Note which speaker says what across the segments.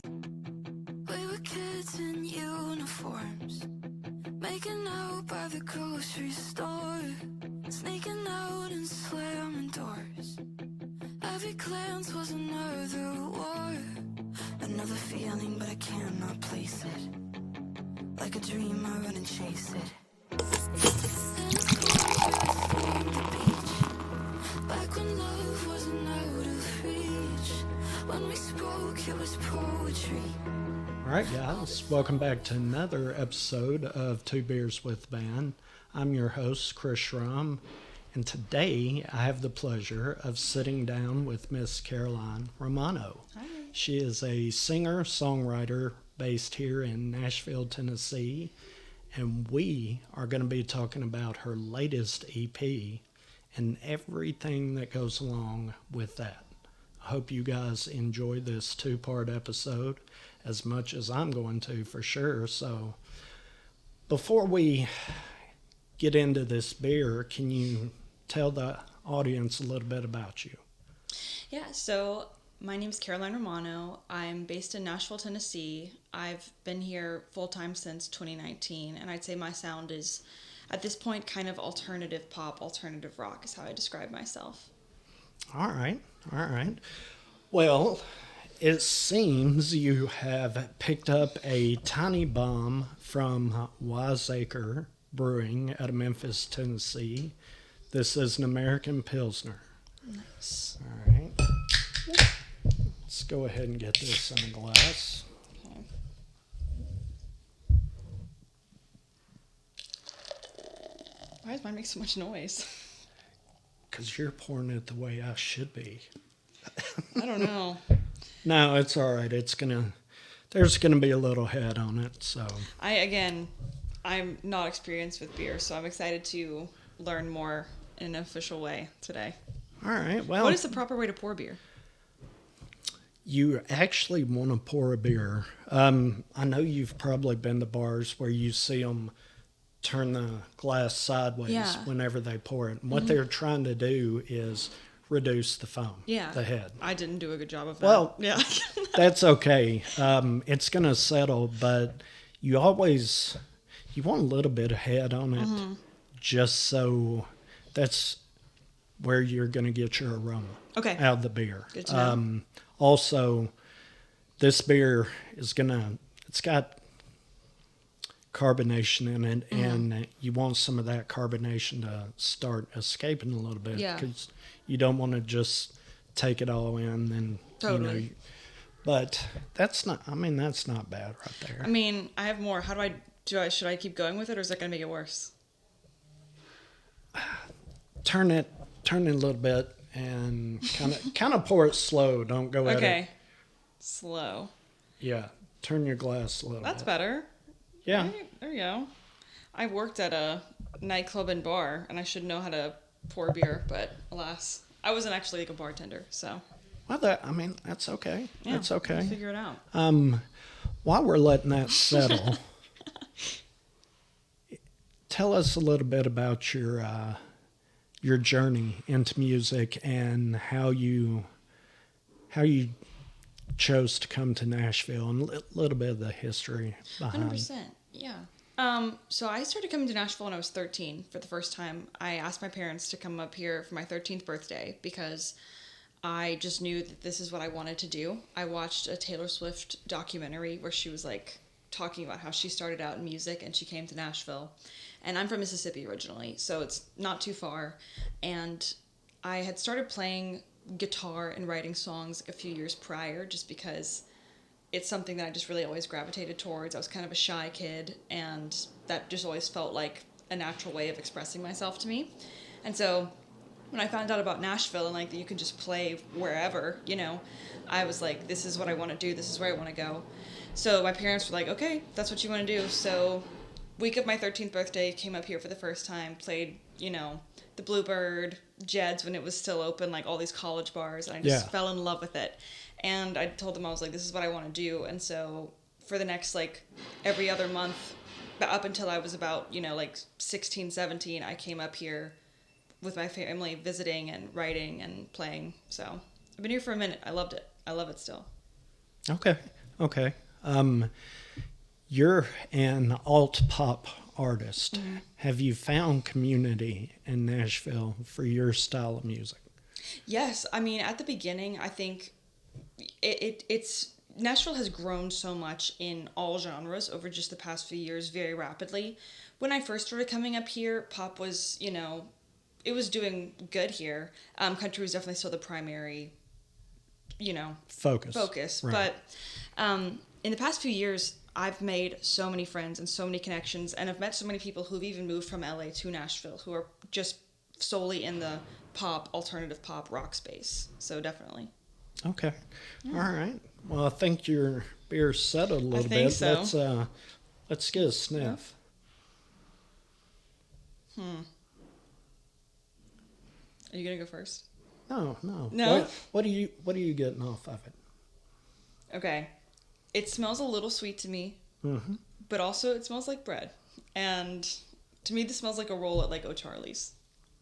Speaker 1: We were kids in uniforms, making out by the grocery store, sneaking out and slamming doors. Every glance was another war, another feeling, but I cannot place it. Like a dream, I run and chase it. Back when love wasn't out of reach, when we spoke, it was poetry.
Speaker 2: All right, guys, welcome back to another episode of Two Beers with Van. I'm your host, Chris Rom, and today I have the pleasure of sitting down with Miss Caroline Romano.
Speaker 3: Hi.
Speaker 2: She is a singer-songwriter based here in Nashville, Tennessee, and we are going to be talking about her latest EP and everything that goes along with that. I hope you guys enjoy this two-part episode as much as I'm going to, for sure. So before we get into this beer, can you tell the audience a little bit about you?
Speaker 3: Yeah, so my name is Caroline Romano. I'm based in Nashville, Tennessee. I've been here full-time since 2019, and I'd say my sound is, at this point, kind of alternative pop, alternative rock is how I describe myself.
Speaker 2: All right. Well, it seems you have picked up a tiny bomb from Wiseacre Brewing out of Memphis, Tennessee. This is an American Pilsner.
Speaker 3: Nice.
Speaker 2: All right. Let's go ahead and get this in a glass.
Speaker 3: Okay. Why does mine make so much noise?
Speaker 2: Because you're pouring it the way I should be.
Speaker 3: I don't know.
Speaker 2: No, it's all right. There's gonna be a little head on it, so.
Speaker 3: I'm not experienced with beer, so I'm excited to learn more in an official way today.
Speaker 2: All right, well.
Speaker 3: What is the proper way to pour beer?
Speaker 2: You actually want to pour a beer. I know you've probably been to bars where you see them turn the glass sideways whenever they pour it. And what they're trying to do is reduce the foam, the head.
Speaker 3: I didn't do a good job of that.
Speaker 2: Well,
Speaker 3: yeah.
Speaker 2: That's okay. It's going to settle, but you want a little bit of head on it, just so that's where you're going to get your aroma out of the beer.
Speaker 3: Good to know.
Speaker 2: Also, this beer it's got carbonation in it, and you want some of that carbonation to start escaping a little bit, because you don't want to just take it all in and
Speaker 3: totally.
Speaker 2: But that's not bad right there.
Speaker 3: I mean, I have more. How should I keep going with it, or is that going to make it worse?
Speaker 2: Turn it a little bit and kind of pour it slow. Don't go at it.
Speaker 3: Okay. Slow.
Speaker 2: Yeah. Turn your glass a little bit.
Speaker 3: That's better.
Speaker 2: Yeah.
Speaker 3: Right, there you go. I worked at a nightclub and bar, and I should know how to pour beer, but alas, I wasn't actually like a bartender, so.
Speaker 2: Well, that's okay.
Speaker 3: Yeah,
Speaker 2: that's okay.
Speaker 3: We'll figure it out.
Speaker 2: While we're letting that settle, tell us a little bit about your journey into music and how you chose to come to Nashville, and a little bit of the history behind.
Speaker 3: 100%. Yeah. So I started coming to Nashville when I was 13 for the first time. I asked my parents to come up here for my 13th birthday because I just knew that this is what I wanted to do. I watched a Taylor Swift documentary where she was like talking about how she started out in music and she came to Nashville. And I'm from Mississippi originally, so it's not too far. And I had started playing guitar and writing songs a few years prior just because it's something that I just really always gravitated towards. I was kind of a shy kid, and that just always felt like a natural way of expressing myself to me. And so when I found out about Nashville and like that you can just play wherever, I was like, this is what I want to do. This is where I want to go. So my parents were like, okay, that's what you want to do. So week of my 13th birthday, came up here for the first time, played, the Bluebird, Jed's when it was still open, like all these college bars, and I just fell in love with it. And I told them, I was like, this is what I want to do. And so for the next, like, every other month, up until I was about, 16, 17, I came up here with my family, visiting and writing and playing. So I've been here for a minute. I loved it. I love it still.
Speaker 2: Okay. Okay. You're an alt pop artist. Have you found community in Nashville for your style of music?
Speaker 3: Yes, I mean, at the beginning, I think it's Nashville has grown so much in all genres over just the past few years very rapidly. When I first started coming up here, pop was, it was doing good here. Country was definitely still the primary, focus.
Speaker 2: Right.
Speaker 3: But in the past few years, I've made so many friends and so many connections, and I've met so many people who've even moved from LA to Nashville who are just solely in the pop, alternative pop, rock space. So definitely.
Speaker 2: Okay. All right. Well, I think your beer's settled a little
Speaker 3: think
Speaker 2: bit.
Speaker 3: so.
Speaker 2: Let's get a sniff.
Speaker 3: Are you gonna go first?
Speaker 2: No.
Speaker 3: No?
Speaker 2: What are you getting off of it?
Speaker 3: Okay. It smells a little sweet to me, but also it smells like bread. And to me, this smells like a roll at like O'Charlie's.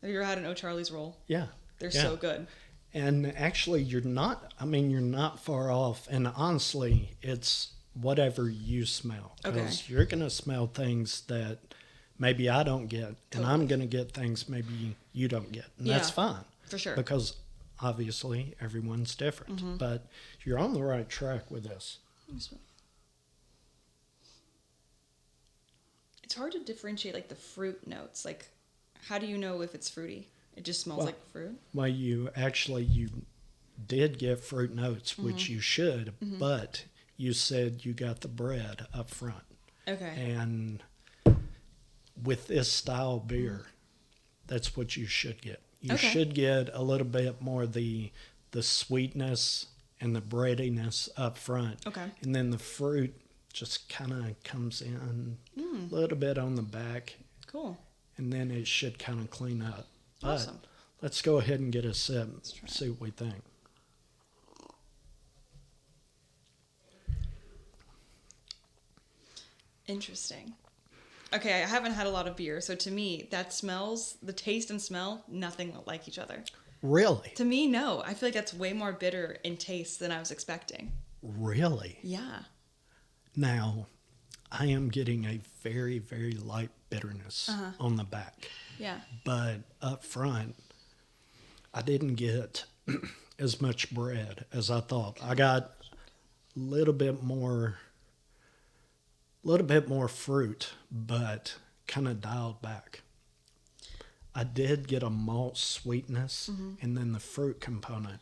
Speaker 3: Have you ever had an O'Charlie's roll?
Speaker 2: Yeah.
Speaker 3: They're so good.
Speaker 2: And actually, you're not far off. And honestly, it's whatever you smell. Because you're going to smell things that maybe I don't get. And I'm going to get things maybe you don't get. And that's fine.
Speaker 3: For sure.
Speaker 2: Because obviously, everyone's different. But you're on the right track with this.
Speaker 3: It's hard to differentiate like the fruit notes. Like, how do you know if it's fruity? It just smells like fruit?
Speaker 2: Well, you did get fruit notes, which you should, but you said you got the bread up front.
Speaker 3: Okay.
Speaker 2: And with this style beer, that's what you should get. You should get a little bit more the sweetness and the breadiness up front.
Speaker 3: Okay.
Speaker 2: And then the fruit just kind of comes in a little bit on the back.
Speaker 3: Cool.
Speaker 2: And then it should kind of clean up. But
Speaker 3: Awesome.
Speaker 2: let's go ahead and get a sip, see what we think.
Speaker 3: Interesting. Okay, I haven't had a lot of beer, so to me, the taste and smell, nothing like each other.
Speaker 2: Really?
Speaker 3: To me, no. I feel like that's way more bitter in taste than I was expecting.
Speaker 2: Really?
Speaker 3: Yeah.
Speaker 2: Now, I am getting a very, very light bitterness on the back.
Speaker 3: Yeah.
Speaker 2: But up front, I didn't get as much bread as I thought. I got a little bit more fruit, but kind of dialed back. I did get a malt sweetness and then the fruit component,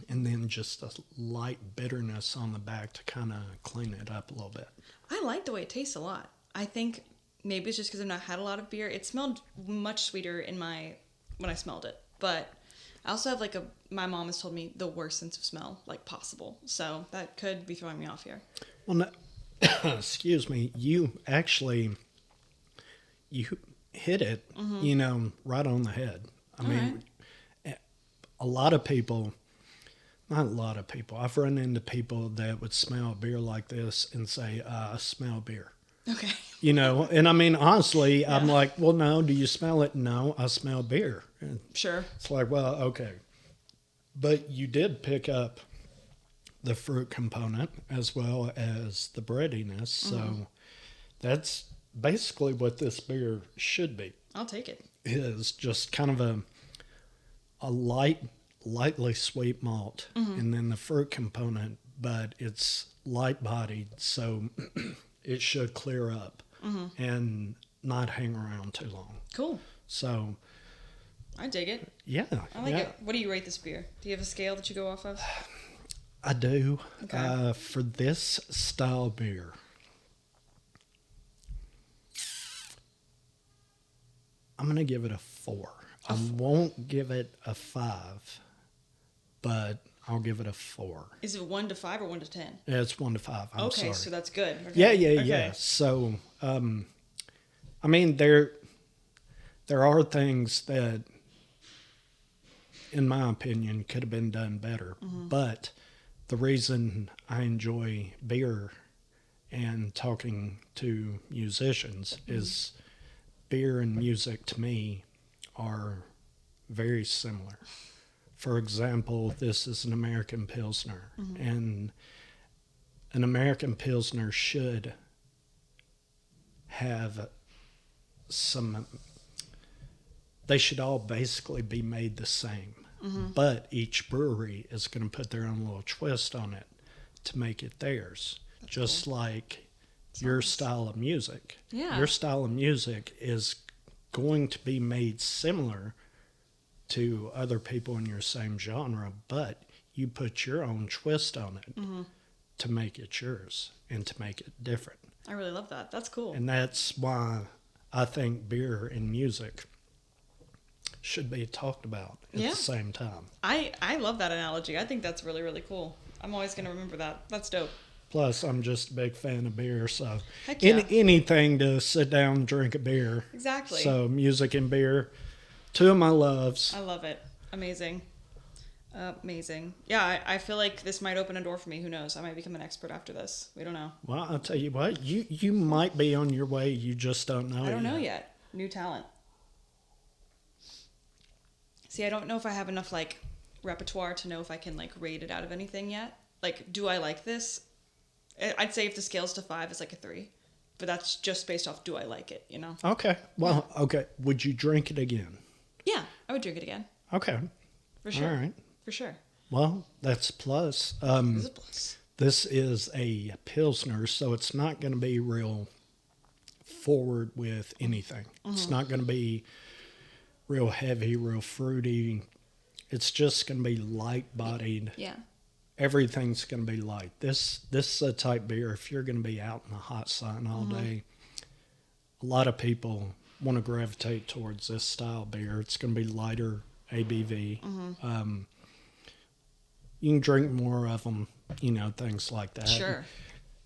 Speaker 2: and then just a light bitterness on the back to kind of clean it up a little bit.
Speaker 3: I like the way it tastes a lot. I think maybe it's just because I've not had a lot of beer. It smelled much sweeter when I smelled it. But I also have my mom has told me the worst sense of smell possible. So that could be throwing me off here.
Speaker 2: Well, no, excuse me. You hit it, right on the head. I mean, a lot of people, not a lot of people, I've run into people that would smell beer like this and say, I smell beer.
Speaker 3: Okay.
Speaker 2: And I mean, honestly, I'm like, well, no, do you smell it? No, I smell beer. And
Speaker 3: Sure.
Speaker 2: it's like, well, okay. But you did pick up the fruit component as well as the breadiness. So that's basically what this beer should be.
Speaker 3: I'll take it.
Speaker 2: Is just kind of a lightly sweet malt, and then the fruit component, but it's light bodied, so it should clear up and not hang around too long.
Speaker 3: Cool.
Speaker 2: So
Speaker 3: I dig it.
Speaker 2: yeah,
Speaker 3: I like it. What do you rate this beer? Do you have a scale that you go off of?
Speaker 2: I do.
Speaker 3: Okay.
Speaker 2: For this style beer, I'm going to give it a 4. I won't give it a 5, but I'll give it a 4.
Speaker 3: Is it 1 to 5 or 1 to 10?
Speaker 2: Yeah, it's 1 to 5. I'm
Speaker 3: Okay,
Speaker 2: sorry.
Speaker 3: so that's good. Okay.
Speaker 2: Yeah.
Speaker 3: Okay.
Speaker 2: So, I mean, there are things that, in my opinion, could have been done better. But the reason I enjoy beer and talking to musicians is beer and music to me are very similar. For example, this is an American Pilsner, and an American Pilsner should have some, they should all basically be made the same. But each brewery is going to put their own little twist on it to make it theirs.
Speaker 3: That's
Speaker 2: just
Speaker 3: cool.
Speaker 2: like your style of music.
Speaker 3: Yeah.
Speaker 2: Your style of music is going to be made similar to other people in your same genre, but you put your own twist on it to make it yours and to make it different.
Speaker 3: I really love that. That's cool.
Speaker 2: And that's why I think beer and music should be talked about at the same time.
Speaker 3: I love that analogy. I think that's really, really cool. I'm always going to remember that. That's dope.
Speaker 2: Plus, I'm just a big fan of beer, so
Speaker 3: Heck yeah.
Speaker 2: anything to sit down and drink a beer.
Speaker 3: Exactly.
Speaker 2: So music and beer, two of my loves.
Speaker 3: I love it. Amazing. Amazing. Yeah, I feel like this might open a door for me. Who knows? I might become an expert after this. We don't know.
Speaker 2: Well, I'll tell you what, you might be on your way. You just don't know.
Speaker 3: I don't know yet. New talent. See, I don't know if I have enough like repertoire to know if I can like rate it out of anything yet. Like, do I like this? I'd say if the scale's to 5, it's like a 3. But that's just based off do I like it, you know?
Speaker 2: Okay. Well, okay. Would you drink it again?
Speaker 3: Yeah, I would drink it again.
Speaker 2: Okay.
Speaker 3: For sure.
Speaker 2: All right.
Speaker 3: For sure.
Speaker 2: Well, that's a plus.
Speaker 3: It's a plus.
Speaker 2: This is a Pilsner, so it's not going to be real forward with anything. It's not going to be real heavy, real fruity. It's just going to be light-bodied.
Speaker 3: Yeah.
Speaker 2: Everything's going to be light. This is a type beer, if you're going to be out in the hot sun all day, a lot of people want to gravitate towards this style beer. It's going to be lighter ABV. You can drink more of them, things like that.
Speaker 3: Sure.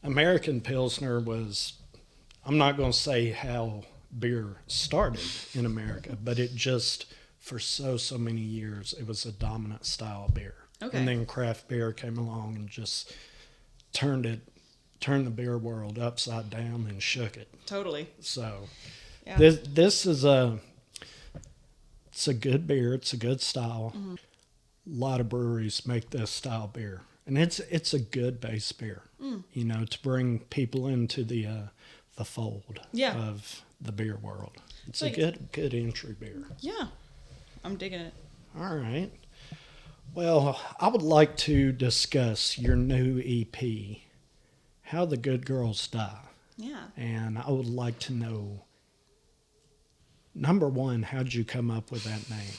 Speaker 2: American Pilsner was, I'm not going to say how beer started in America, but it just, for so many years, it was a dominant style of beer.
Speaker 3: Okay.
Speaker 2: And then craft beer came along and just turned the beer world upside down and shook it.
Speaker 3: Totally.
Speaker 2: So
Speaker 3: Yeah.
Speaker 2: this is it's a good beer. It's a good style. A lot of breweries make this style beer, and it's a good base beer. To bring people into the fold of the beer world. It's
Speaker 3: like,
Speaker 2: a good entry beer.
Speaker 3: Yeah. I'm digging it.
Speaker 2: All right. Well, I would like to discuss your new EP, How the Good Girls Die.
Speaker 3: Yeah.
Speaker 2: And I would like to know, number one, how'd you come up with that name?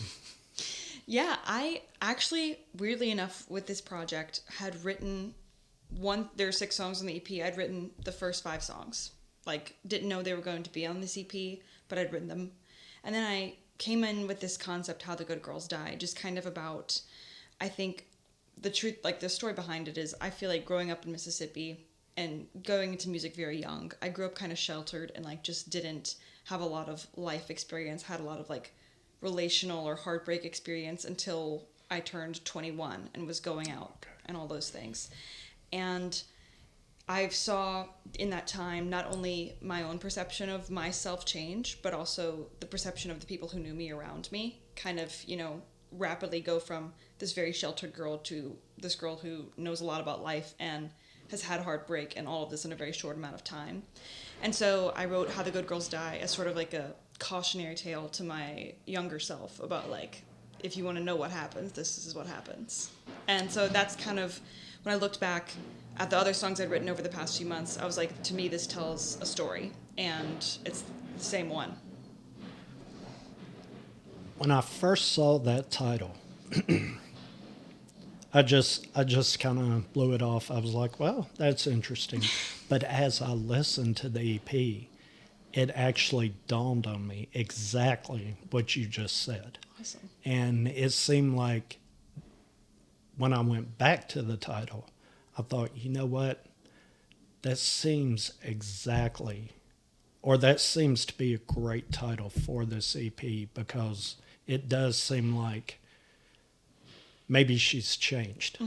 Speaker 3: Yeah, I actually, weirdly enough, with this project, had written there are 6 songs on the EP. I'd written the first 5 songs. Like, didn't know they were going to be on this EP, but I'd written them. And then I came in with this concept, How the Good Girls Die, just kind of about, I think, the truth, like the story behind it is, I feel like growing up in Mississippi and going into music very young, I grew up kind of sheltered and like just didn't have a lot of life experience, had a lot of like relational or heartbreak experience until I turned 21 and was going out and all those things. And I saw in that time not only my own perception of myself change, but also the perception of the people who knew me around me kind of, rapidly go from this very sheltered girl to this girl who knows a lot about life and has had heartbreak and all of this in a very short amount of time. And so I wrote How the Good Girls Die as sort of like a cautionary tale to my younger self about like, if you want to know what happens, this is what happens. And so that's kind of, when I looked back at the other songs I'd written over the past few months, I was like, to me, this tells a story, and it's the same one.
Speaker 2: When I first saw that title, I just kind of blew it off. I was like, well, that's interesting. But as I listened to the EP, it actually dawned on me exactly what you just said.
Speaker 3: Awesome.
Speaker 2: And it seemed like when I went back to the title, I thought, you know what? That seems exactly, or that seems to be a great title for this EP, because it does seem like maybe she's changed.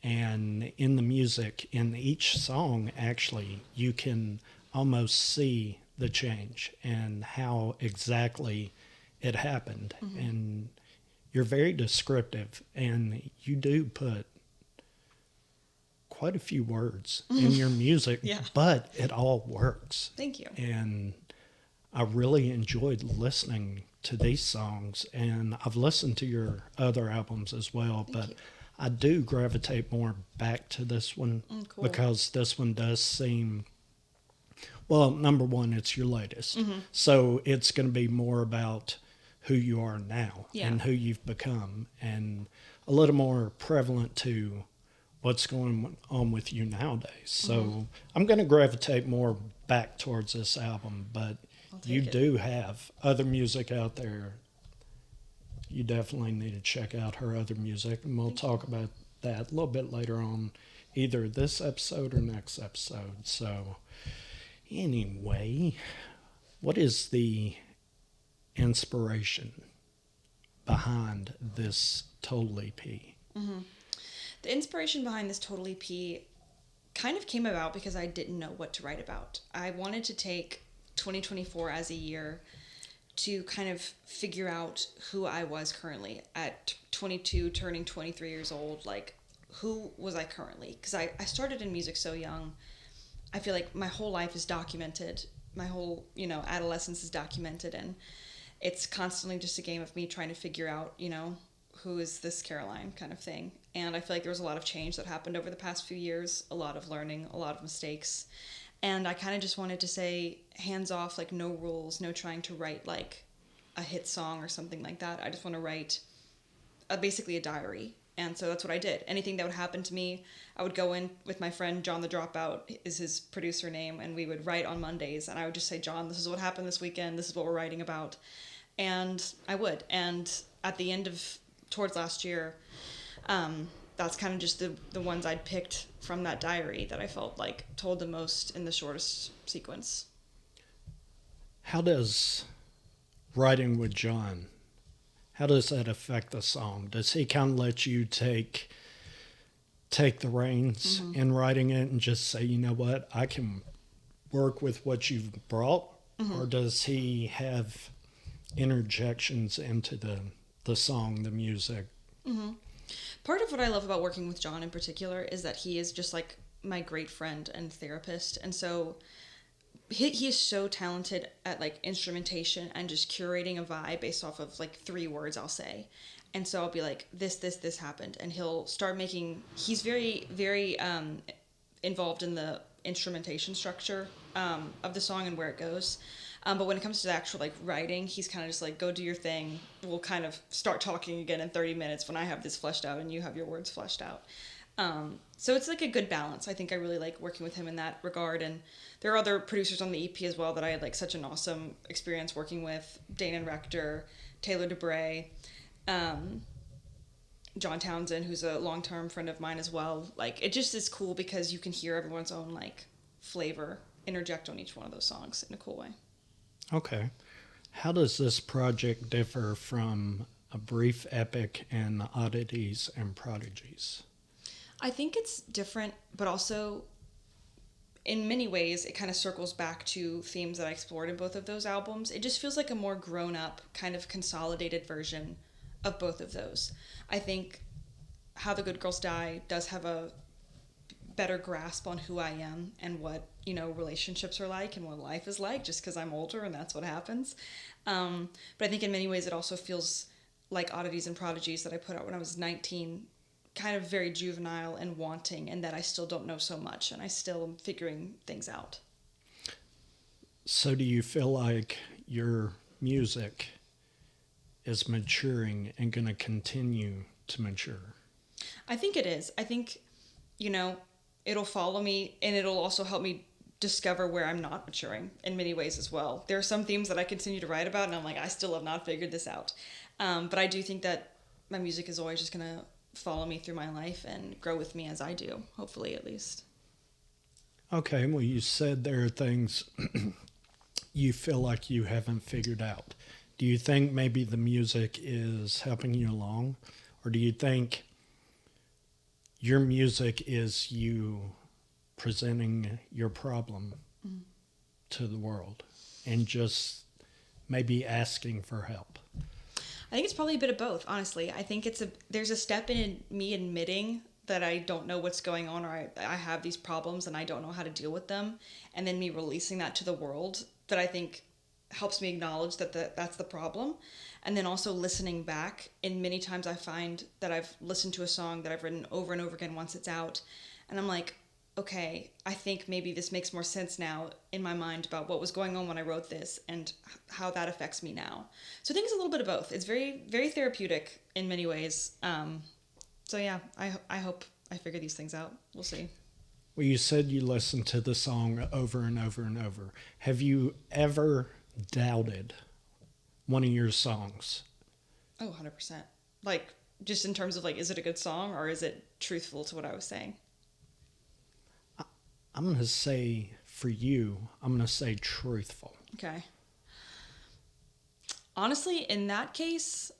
Speaker 2: And in the music, in each song, actually, you can almost see the change and how exactly it happened. And you're very descriptive, and you do put quite a few words in your music,
Speaker 3: Yeah.
Speaker 2: but it all works.
Speaker 3: Thank you.
Speaker 2: And I really enjoyed listening to these songs, and I've listened to your other albums as well,
Speaker 3: Thank
Speaker 2: but
Speaker 3: you.
Speaker 2: I do gravitate more back to this one
Speaker 3: Cool.
Speaker 2: because this one does seem, well, number one, it's your latest.
Speaker 3: Mm-hmm.
Speaker 2: So it's going to be more about who you are now
Speaker 3: Yeah.
Speaker 2: and who you've become, and a little more prevalent to what's going on with you nowadays. So
Speaker 3: Mm-hmm.
Speaker 2: I'm going to gravitate more back towards this album, but
Speaker 3: I'll take
Speaker 2: you
Speaker 3: it.
Speaker 2: do have other music out there. You definitely need to check out her other music, and we'll talk about that a little bit later on, either this episode or next episode. So anyway, what is the inspiration behind this Total EP?
Speaker 3: The inspiration behind this Total EP kind of came about because I didn't know what to write about. I wanted to take 2024 as a year to kind of figure out who I was currently at 22, turning 23 years old. Like, who was I currently? Because I started in music so young. I feel like my whole life is documented. My whole, adolescence is documented, and it's constantly just a game of me trying to figure out, who is this Caroline kind of thing. And I feel like there was a lot of change that happened over the past few years, a lot of learning, a lot of mistakes. And I kind of just wanted to say, hands off, like no rules, no trying to write like a hit song or something like that. I just want to write basically a diary. And so that's what I did. Anything that would happen to me, I would go in with my friend, John the Dropout is his producer name, and we would write on Mondays. And I would just say, John, this is what happened this weekend. This is what we're writing about. And I would. And at the end of, towards last year, that's kind of just the ones I'd picked from that diary that I felt like told the most in the shortest sequence.
Speaker 2: How does writing with John, how does that affect the song? Does he kind of let you take the reins in writing it and just say, you know what, I can work with what you've brought? Or does he have interjections into the song, the music?
Speaker 3: Part of what I love about working with John in particular is that he is just like my great friend and therapist. And so he is so talented at like instrumentation and just curating a vibe based off of like 3 words I'll say. And so I'll be like, this happened. And he'll start making, he's very, very involved in the instrumentation structure of the song and where it goes. But when it comes to the actual like writing, he's kind of just like, go do your thing. We'll kind of start talking again in 30 minutes when I have this fleshed out and you have your words fleshed out. So it's like a good balance. I think I really like working with him in that regard. And there are other producers on the EP as well that I had like such an awesome experience working with. Dana Rector, Taylor DeBray, John Townsend, who's a long-term friend of mine as well. Like, it just is cool because you can hear everyone's own like flavor interject on each one of those songs in a cool way.
Speaker 2: Okay. How does this project differ from A Brief Epic and Oddities and Prodigies?
Speaker 3: I think it's different, but also in many ways it kind of circles back to themes that I explored in both of those albums. It just feels like a more grown-up, kind of consolidated version of both of those. I think How the Good Girls Die does have a better grasp on who I am and what, relationships are like and what life is like, just because I'm older and that's what happens. But I think in many ways it also feels like Oddities and Prodigies that I put out when I was 19, kind of very juvenile and wanting, and that I still don't know so much and I still am figuring things out.
Speaker 2: So do you feel like your music is maturing and going to continue to mature?
Speaker 3: I think it is. I think, it'll follow me and it'll also help me discover where I'm not maturing in many ways as well. There are some themes that I continue to write about and I'm like, I still have not figured this out. But I do think that my music is always just going to follow me through my life and grow with me as I do, hopefully at least.
Speaker 2: Okay, well, you said there are things you feel like you haven't figured out. Do you think maybe the music is helping you along? Or do you think your music is you presenting your problem to the world and just maybe asking for help?
Speaker 3: I think it's probably a bit of both, honestly. I think there's a step in me admitting that I don't know what's going on, or I have these problems and I don't know how to deal with them. And then me releasing that to the world, that I think helps me acknowledge that that's the problem. And then also listening back. And many times I find that I've listened to a song that I've written over and over again once it's out. And I'm like, okay, I think maybe this makes more sense now in my mind about what was going on when I wrote this and how that affects me now. So I think it's a little bit of both. It's very, very therapeutic in many ways. So yeah, I hope I figure these things out. We'll see.
Speaker 2: Well, you said you listened to the song over and over and over. Have you ever doubted one of your songs?
Speaker 3: Oh, 100%. Like, just in terms of, like, is it a good song or is it truthful to what I was saying?
Speaker 2: I'm going to say, for you, I'm going to say truthful.
Speaker 3: Okay. Honestly, in that case,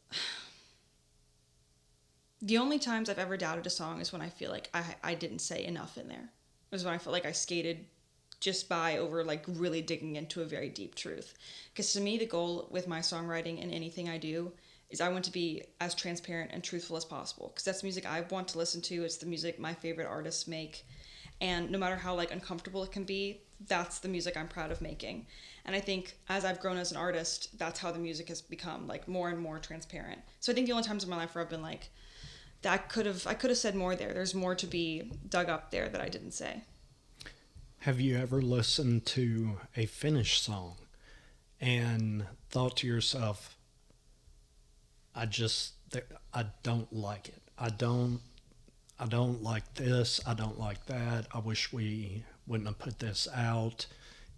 Speaker 3: the only times I've ever doubted a song is when I feel like I didn't say enough in there. It was when I felt like I skated just by over, like, really digging into a very deep truth. Because to me, the goal with my songwriting and anything I do is I want to be as transparent and truthful as possible. Because that's the music I want to listen to. It's the music my favorite artists make. And no matter how, like, uncomfortable it can be, that's the music I'm proud of making. And I think as I've grown as an artist, that's how the music has become, like, more and more transparent. So I think the only times in my life where I've been like, I could have said more there. There's more to be dug up there that I didn't say.
Speaker 2: Have you ever listened to a finished song and thought to yourself, I don't like it. I don't like this. I don't like that. I wish we wouldn't have put this out,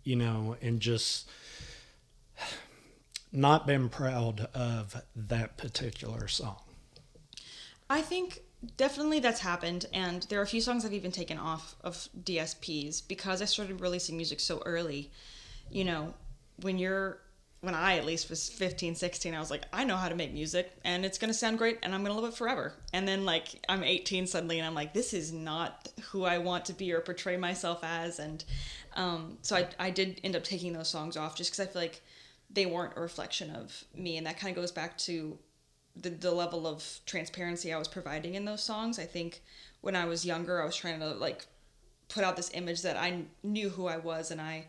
Speaker 2: and just not been proud of that particular song.
Speaker 3: I think definitely that's happened, and there are a few songs I've even taken off of DSPs because I started releasing music so early. When I at least was 15, 16, I was like, I know how to make music and it's going to sound great and I'm going to love it forever. And then, like, I'm 18 suddenly and I'm like, this is not who I want to be or portray myself as. And so I did end up taking those songs off just because I feel like they weren't a reflection of me. And that kind of goes back to the level of transparency I was providing in those songs. I think when I was younger, I was trying to, like, put out this image that I knew who I was and I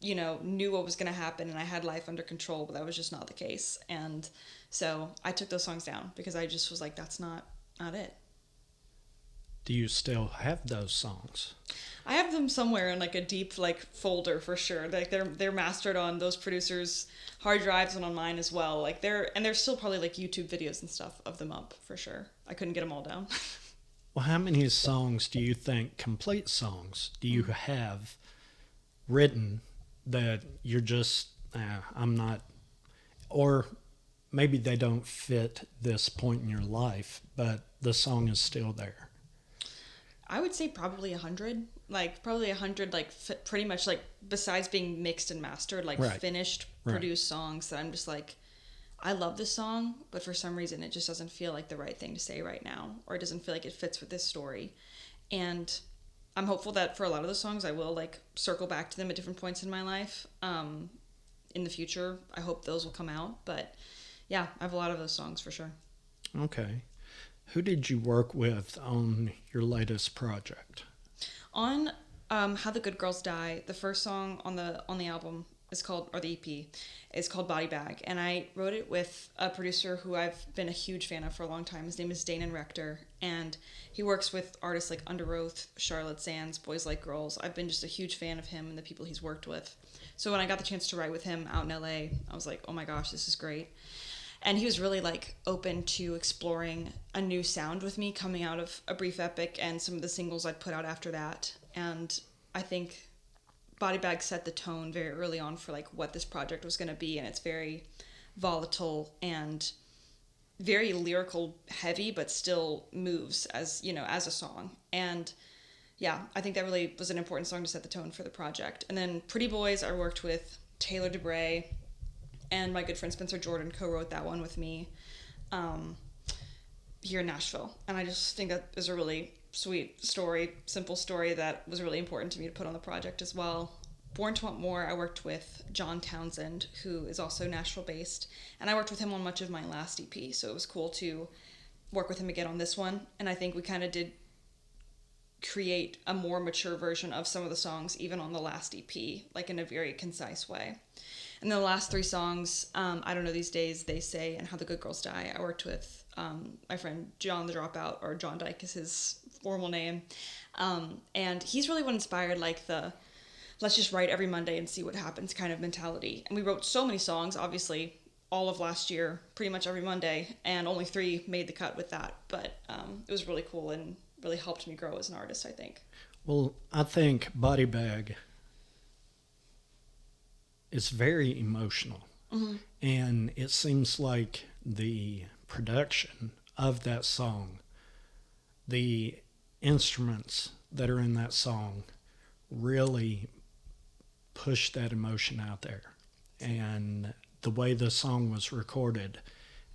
Speaker 3: knew what was going to happen and I had life under control, but that was just not the case. And so I took those songs down because I just was like, that's not it.
Speaker 2: Do you still have those songs?
Speaker 3: I have them somewhere in, like, a deep, like, folder for sure. Like, they're mastered on those producers' hard drives and on mine as well. Like, there's still probably, like, YouTube videos and stuff of them up for sure. I couldn't get them all down.
Speaker 2: Well, how many songs do you think, complete songs, do you have written that you're just, I'm not, or maybe they don't fit this point in your life, but the song is still there?
Speaker 3: I would say probably 100. Like, probably 100, like, pretty much, like, besides being mixed and mastered, like,
Speaker 2: Right.
Speaker 3: finished, produced songs that I'm just like, I love this song, but for some reason it just doesn't feel like the right thing to say right now, or it doesn't feel like it fits with this story. And I'm hopeful that for a lot of the songs I will, like, circle back to them at different points in my life. In the future, I hope those will come out. But yeah, I have a lot of those songs for sure.
Speaker 2: Okay. Who did you work with on your latest project?
Speaker 3: On How the Good Girls Die, the first song on the album is called, or the EP, is called Body Bag. And I wrote it with a producer who I've been a huge fan of for a long time. His name is Danon Rector. And he works with artists like Under Oath, Charlotte Sands, Boys Like Girls. I've been just a huge fan of him and the people he's worked with. So when I got the chance to write with him out in LA, I was like, oh my gosh, this is great. And he was really, like, open to exploring a new sound with me coming out of A Brief Epic and some of the singles I'd put out after that. And I think Body Bag set the tone very early on for, like, what this project was going to be. And it's very volatile and very lyrical heavy, but still moves as a song. And yeah, I think that really was an important song to set the tone for the project. And then Pretty Boys, I worked with Taylor DeBray, and my good friend Spencer Jordan co-wrote that one with me here in Nashville. And I just think that is a really sweet story, simple story that was really important to me to put on the project as well. Born to Want More, I worked with John Townsend, who is also Nashville-based, and I worked with him on much of my last EP, so it was cool to work with him again on this one. And I think we kind of did create a more mature version of some of the songs, even on the last EP, like in a very concise way. And the last 3 songs, I Don't Know These Days, They Say, and How the Good Girls Die, I worked with my friend John the Dropout, or John Dyke is his formal name. And he's really what inspired like the let's just write every Monday and see what happens kind of mentality. And we wrote so many songs, obviously, all of last year, pretty much every Monday, and only 3 made the cut with that. But it was really cool and really helped me grow as an artist, I think.
Speaker 2: Well, I think Body Bag is very emotional.
Speaker 3: Mm-hmm.
Speaker 2: And it seems like the production of that song, the instruments that are in that song really push that emotion out there. And the way the song was recorded,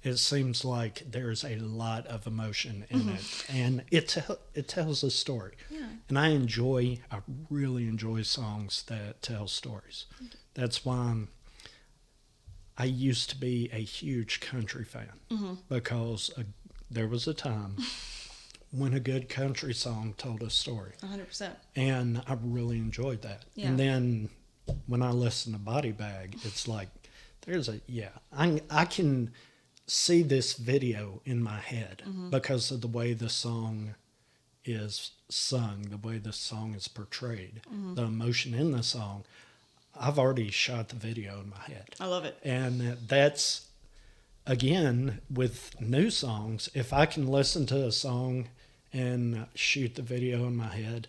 Speaker 2: it seems like there's a lot of emotion in it, and it tells a story.
Speaker 3: Yeah.
Speaker 2: And I really enjoy songs that tell stories. That's why I used to be a huge country fan, because there was a time when a good country song told a story.
Speaker 3: 100%.
Speaker 2: And I really enjoyed that.
Speaker 3: Yeah.
Speaker 2: And then when I listen to Body Bag, it's like, I can see this video in my head because of the way the song is sung, the way the song is portrayed, the emotion in the song. I've already shot the video in my head.
Speaker 3: I love it.
Speaker 2: And that's, again, with new songs, if I can listen to a song and shoot the video in my head,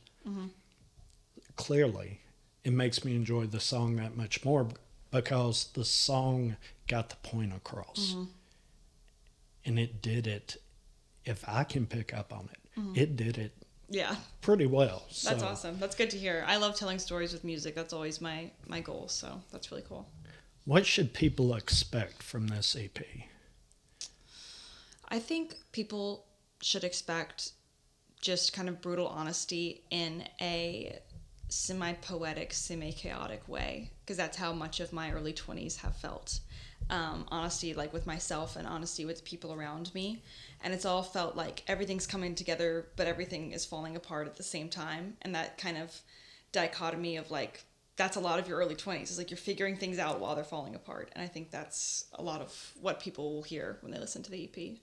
Speaker 2: clearly it makes me enjoy the song that much more, because the song got the point across. And it did it, if I can pick up on it, it did it
Speaker 3: Yeah.
Speaker 2: pretty well.
Speaker 3: That's
Speaker 2: So,
Speaker 3: awesome. That's good to hear. I love telling stories with music. That's always my goal. So that's really cool.
Speaker 2: what should people expect from this EP?
Speaker 3: I think people should expect just kind of brutal honesty in a semi-poetic, semi-chaotic way, because that's how much of my early 20s have felt. Honesty, like with myself, and honesty with people around me. And it's all felt like everything's coming together, but everything is falling apart at the same time. And that kind of dichotomy of like, that's a lot of your early 20s. It's like you're figuring things out while they're falling apart. And I think that's a lot of what people will hear when they listen to the EP.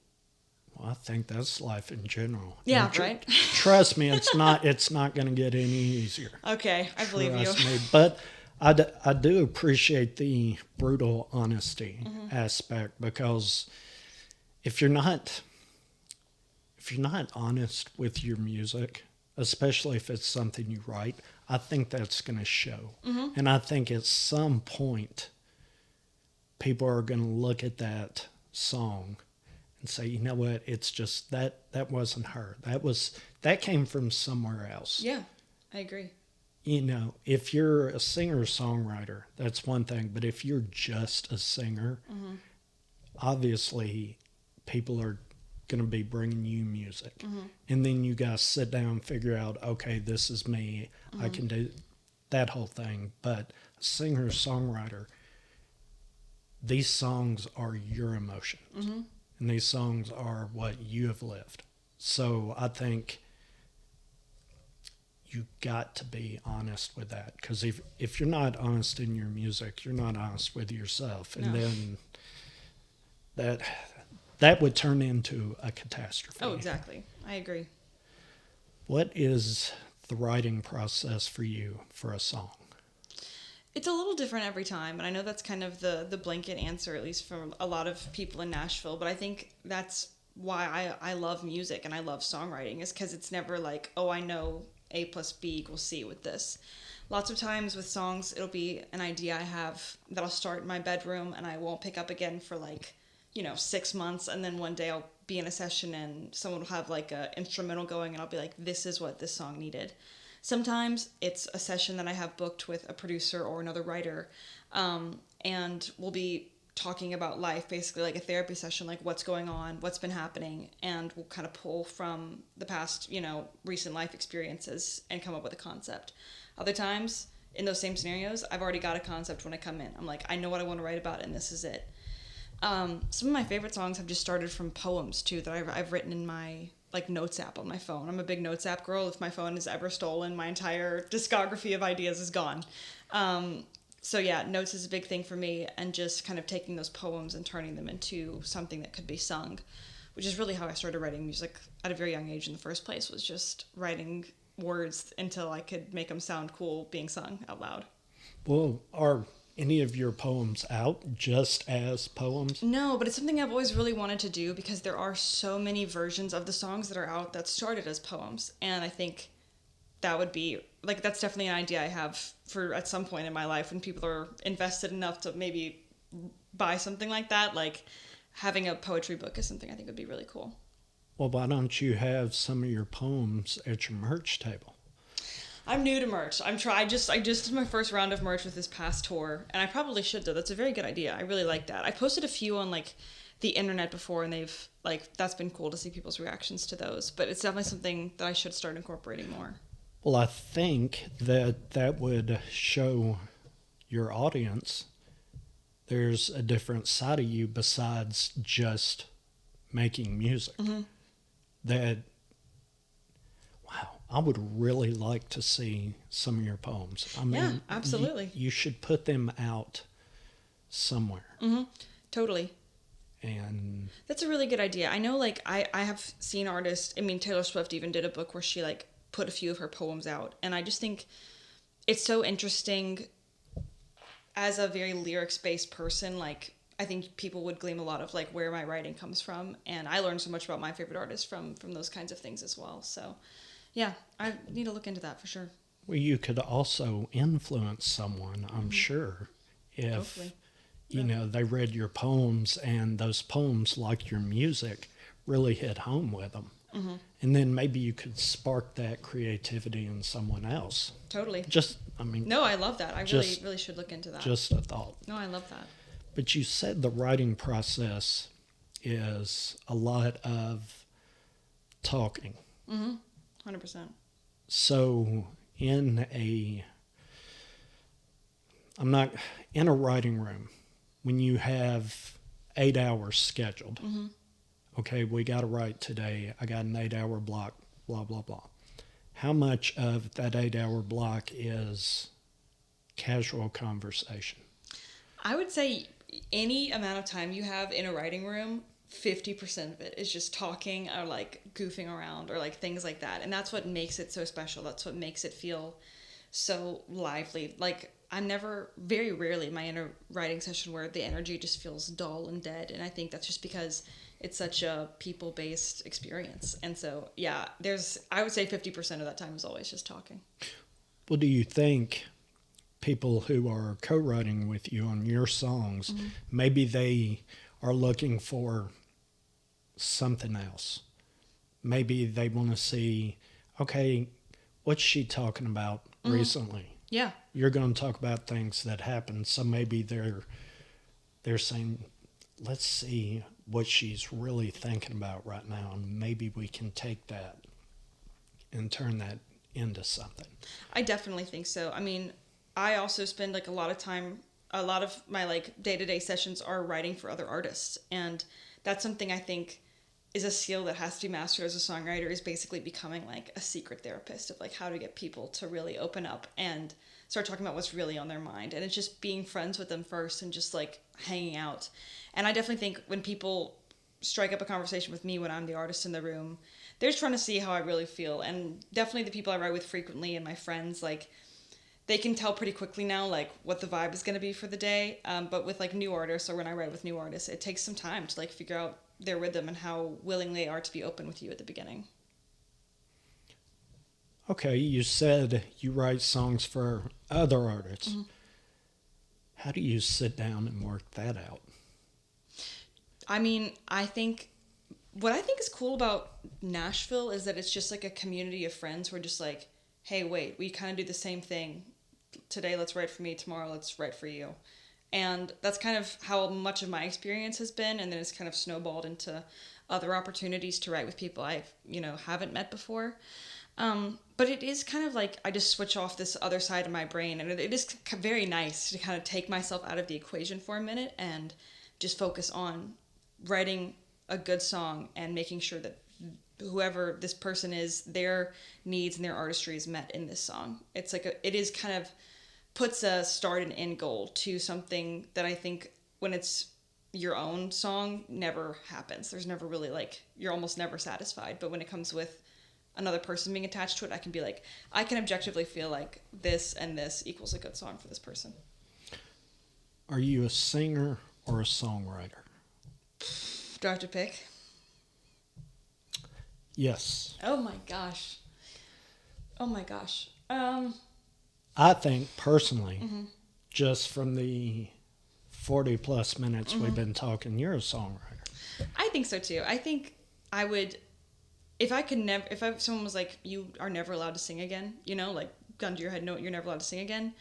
Speaker 2: Well, I think that's life in general.
Speaker 3: Yeah,
Speaker 2: And
Speaker 3: right?
Speaker 2: Trust me, it's not going to get any easier.
Speaker 3: Okay, I believe you.
Speaker 2: Trust me. But I do appreciate the brutal honesty aspect, because if you're not honest with your music, especially if it's something you write, I think that's going to show. And I think at some point people are going to look at that song and say, you know what, it's just that wasn't her. That came from somewhere else.
Speaker 3: Yeah, I agree.
Speaker 2: You know, if you're a singer-songwriter, that's one thing. But if you're just a singer, obviously people are going to be bringing you music. And then you guys sit down and figure out, okay, this is me. I can do that whole thing. But a singer-songwriter, these songs are your emotions. And these songs are what you have lived. So I think you got to be honest with that, because if you're not honest in your music, you're not honest with yourself, and then that would turn into a catastrophe.
Speaker 3: Oh, exactly. I agree.
Speaker 2: What is the writing process for you for a song?
Speaker 3: It's a little different every time, and I know that's kind of the blanket answer, at least for a lot of people in Nashville, but I think that's why I love music and I love songwriting, is because it's never like, oh, I know A plus B equals C with this. Lots of times with songs, it'll be an idea I have that I'll start in my bedroom and I won't pick up again for 6 months, and then one day I'll be in a session and someone will have like a instrumental going and I'll be like, this is what this song needed. Sometimes it's a session that I have booked with a producer or another writer, and we'll be talking about life, basically like a therapy session, like what's going on, what's been happening, and we'll kind of pull from the past, recent life experiences and come up with a concept. Other times, in those same scenarios, I've already got a concept when I come in. I'm like, I know what I want to write about, and this is it. Some of my favorite songs have just started from poems too that I've written in my like Notes app on my phone. I'm a big Notes app girl. If my phone is ever stolen, my entire discography of ideas is gone. So yeah, Notes is a big thing for me, and just kind of taking those poems and turning them into something that could be sung, which is really how I started writing music at a very young age in the first place, was just writing words until I could make them sound cool being sung out loud.
Speaker 2: Well, are any of your poems out just as poems?
Speaker 3: No, but it's something I've always really wanted to do, because there are so many versions of the songs that are out that started as poems. And I think that would be, like, that's definitely an idea I have for at some point in my life when people are invested enough to maybe buy something like that. Like, having a poetry book is something I think would be really cool.
Speaker 2: Well, why don't you have some of your poems at your merch table?
Speaker 3: I'm new to merch. I just did my first round of merch with this past tour, and I probably should though. That's a very good idea. I really like that. I posted a few on like the internet before, and they've like, that's been cool to see people's reactions to those. But it's definitely something that I should start incorporating more.
Speaker 2: Well, I think that would show your audience there's a different side of you besides just making music.
Speaker 3: Mm-hmm.
Speaker 2: That, wow, I would really like to see some of your poems. I mean,
Speaker 3: Yeah, absolutely.
Speaker 2: You should put them out somewhere.
Speaker 3: Mm-hmm. Totally.
Speaker 2: And
Speaker 3: That's a really good idea. I know, like, I have seen artists, I mean, Taylor Swift even did a book where she, like, put a few of her poems out. And I just think it's so interesting as a very lyrics-based person. Like, I think people would glean a lot of, like, where my writing comes from. And I learned so much about my favorite artists from those kinds of things as well. So, yeah, I need to look into that for sure.
Speaker 2: well, you could also influence someone, I'm sure, if,
Speaker 3: Hopefully.
Speaker 2: you know, they read your poems and those poems, like your music, really hit home with them.
Speaker 3: Mm-hmm.
Speaker 2: And then maybe you could spark that creativity in someone else.
Speaker 3: Totally.
Speaker 2: Just, I mean,
Speaker 3: No, I love that. I
Speaker 2: Just-
Speaker 3: really should look into that.
Speaker 2: just a thought.
Speaker 3: No, I love that.
Speaker 2: But you said the writing process is a lot of talking.
Speaker 3: Mm-hmm. 100%.
Speaker 2: So in a writing room, when you have 8 hours scheduled,
Speaker 3: Mm-hmm.
Speaker 2: okay, we got to write today. I got an 8-hour block, blah, blah, blah. How much of that 8-hour block is casual conversation?
Speaker 3: I would say any amount of time you have in a writing room, 50% of it is just talking or like goofing around or like things like that. And that's what makes it so special. That's what makes it feel so lively. Like, I'm never, very rarely am I in a writing session where the energy just feels dull and dead. And I think that's just because it's such a people-based experience. And so, yeah, I would say 50% of that time is always just talking.
Speaker 2: Well, do you think people who are co-writing with you on your songs, maybe they are looking for something else? Maybe they want to see, okay, what's she talking about recently?
Speaker 3: Yeah.
Speaker 2: You're going to talk about things that happened, so maybe they're saying, let's see what she's really thinking about right now, and maybe we can take that and turn that into something.
Speaker 3: I definitely think so. I mean, I also spend like a lot of my like day-to-day sessions are writing for other artists, and that's something I think is a skill that has to be mastered as a songwriter, is basically becoming like a secret therapist of like how to get people to really open up and start talking about what's really on their mind. And it's just being friends with them first and just like hanging out. And I definitely think when people strike up a conversation with me when I'm the artist in the room, they're just trying to see how I really feel. And definitely the people I write with frequently and my friends, like, they can tell pretty quickly now, like, what the vibe is going to be for the day. But with, like, new artists, or when I write with new artists, it takes some time to, like, figure out their rhythm and how willing they are to be open with you at the beginning.
Speaker 2: Okay, you said you write songs for other artists. How do you sit down and work that out?
Speaker 3: I mean, what I think is cool about Nashville is that it's just, like, a community of friends who are just like, hey, wait, we kind of do the same thing. Today, let's write for me. Tomorrow, let's write for you. And that's kind of how much of my experience has been. And then it's kind of snowballed into other opportunities to write with people I, haven't met before. But it is kind of like I just switch off this other side of my brain. And it is very nice to kind of take myself out of the equation for a minute and just focus on writing a good song and making sure that whoever this person is, their needs and their artistry is met in this song. It's like it is kind of puts a start and end goal to something that I think when it's your own song never happens. There's never really like, you're almost never satisfied. But when it comes with another person being attached to it, I can be like, I can objectively feel like this and this equals a good song for this person.
Speaker 2: Are you a singer or a songwriter?
Speaker 3: Do I have to pick?
Speaker 2: Yes.
Speaker 3: Oh my gosh. Oh my gosh.
Speaker 2: I think personally, just from the 40 plus minutes we've been talking, you're a songwriter.
Speaker 3: I think so too. I think I would, if I could never, if someone was like, you are never allowed to sing again, you know, like gun to your head, no, you're never allowed to sing again.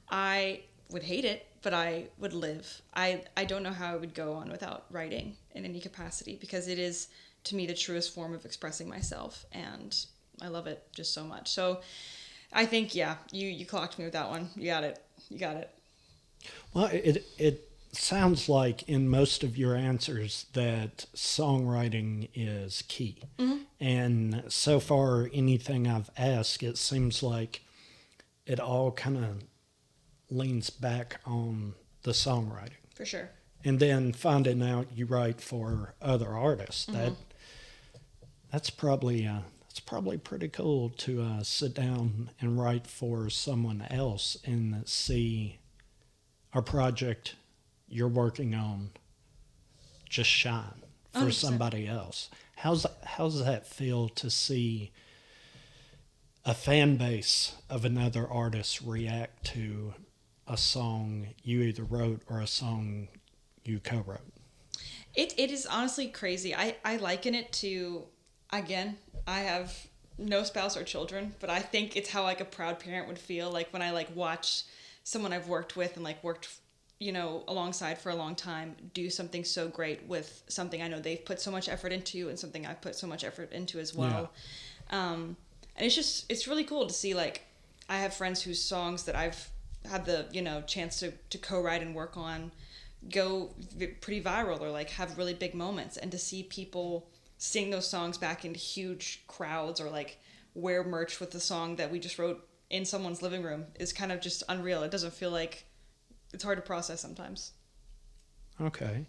Speaker 3: I would hate it, but I would live. I don't know how I would go on without writing in any capacity, because it is, to me, the truest form of expressing myself, and I love it just so much. So I think, yeah, you clocked me with that one. You got it.
Speaker 2: Well, it sounds like in most of your answers that songwriting is key. And so far, anything I've asked, it seems like it all kind of leans back on the songwriting.
Speaker 3: For sure.
Speaker 2: And then finding out you write for other artists. That's probably pretty cool to sit down and write for someone else and see a project you're working on just shine for
Speaker 3: 100%.
Speaker 2: somebody else. How's that feel to see a fan base of another artist react to a song you either wrote or a song you co-wrote?
Speaker 3: It is honestly crazy. I liken it to, again, I have no spouse or children, but I think it's how like a proud parent would feel like when I like watch someone I've worked with and like worked, you know, alongside for a long time do something so great with something I know they've put so much effort into and something I've put so much effort into as well. And it's really cool to see, like, I have friends whose songs that I've had the, you know, chance to co-write and work on go pretty viral or like have really big moments, and to see people sing those songs back into huge crowds or like wear merch with the song that we just wrote in someone's living room is kind of just unreal. It doesn't feel like, it's hard to process sometimes.
Speaker 2: Okay.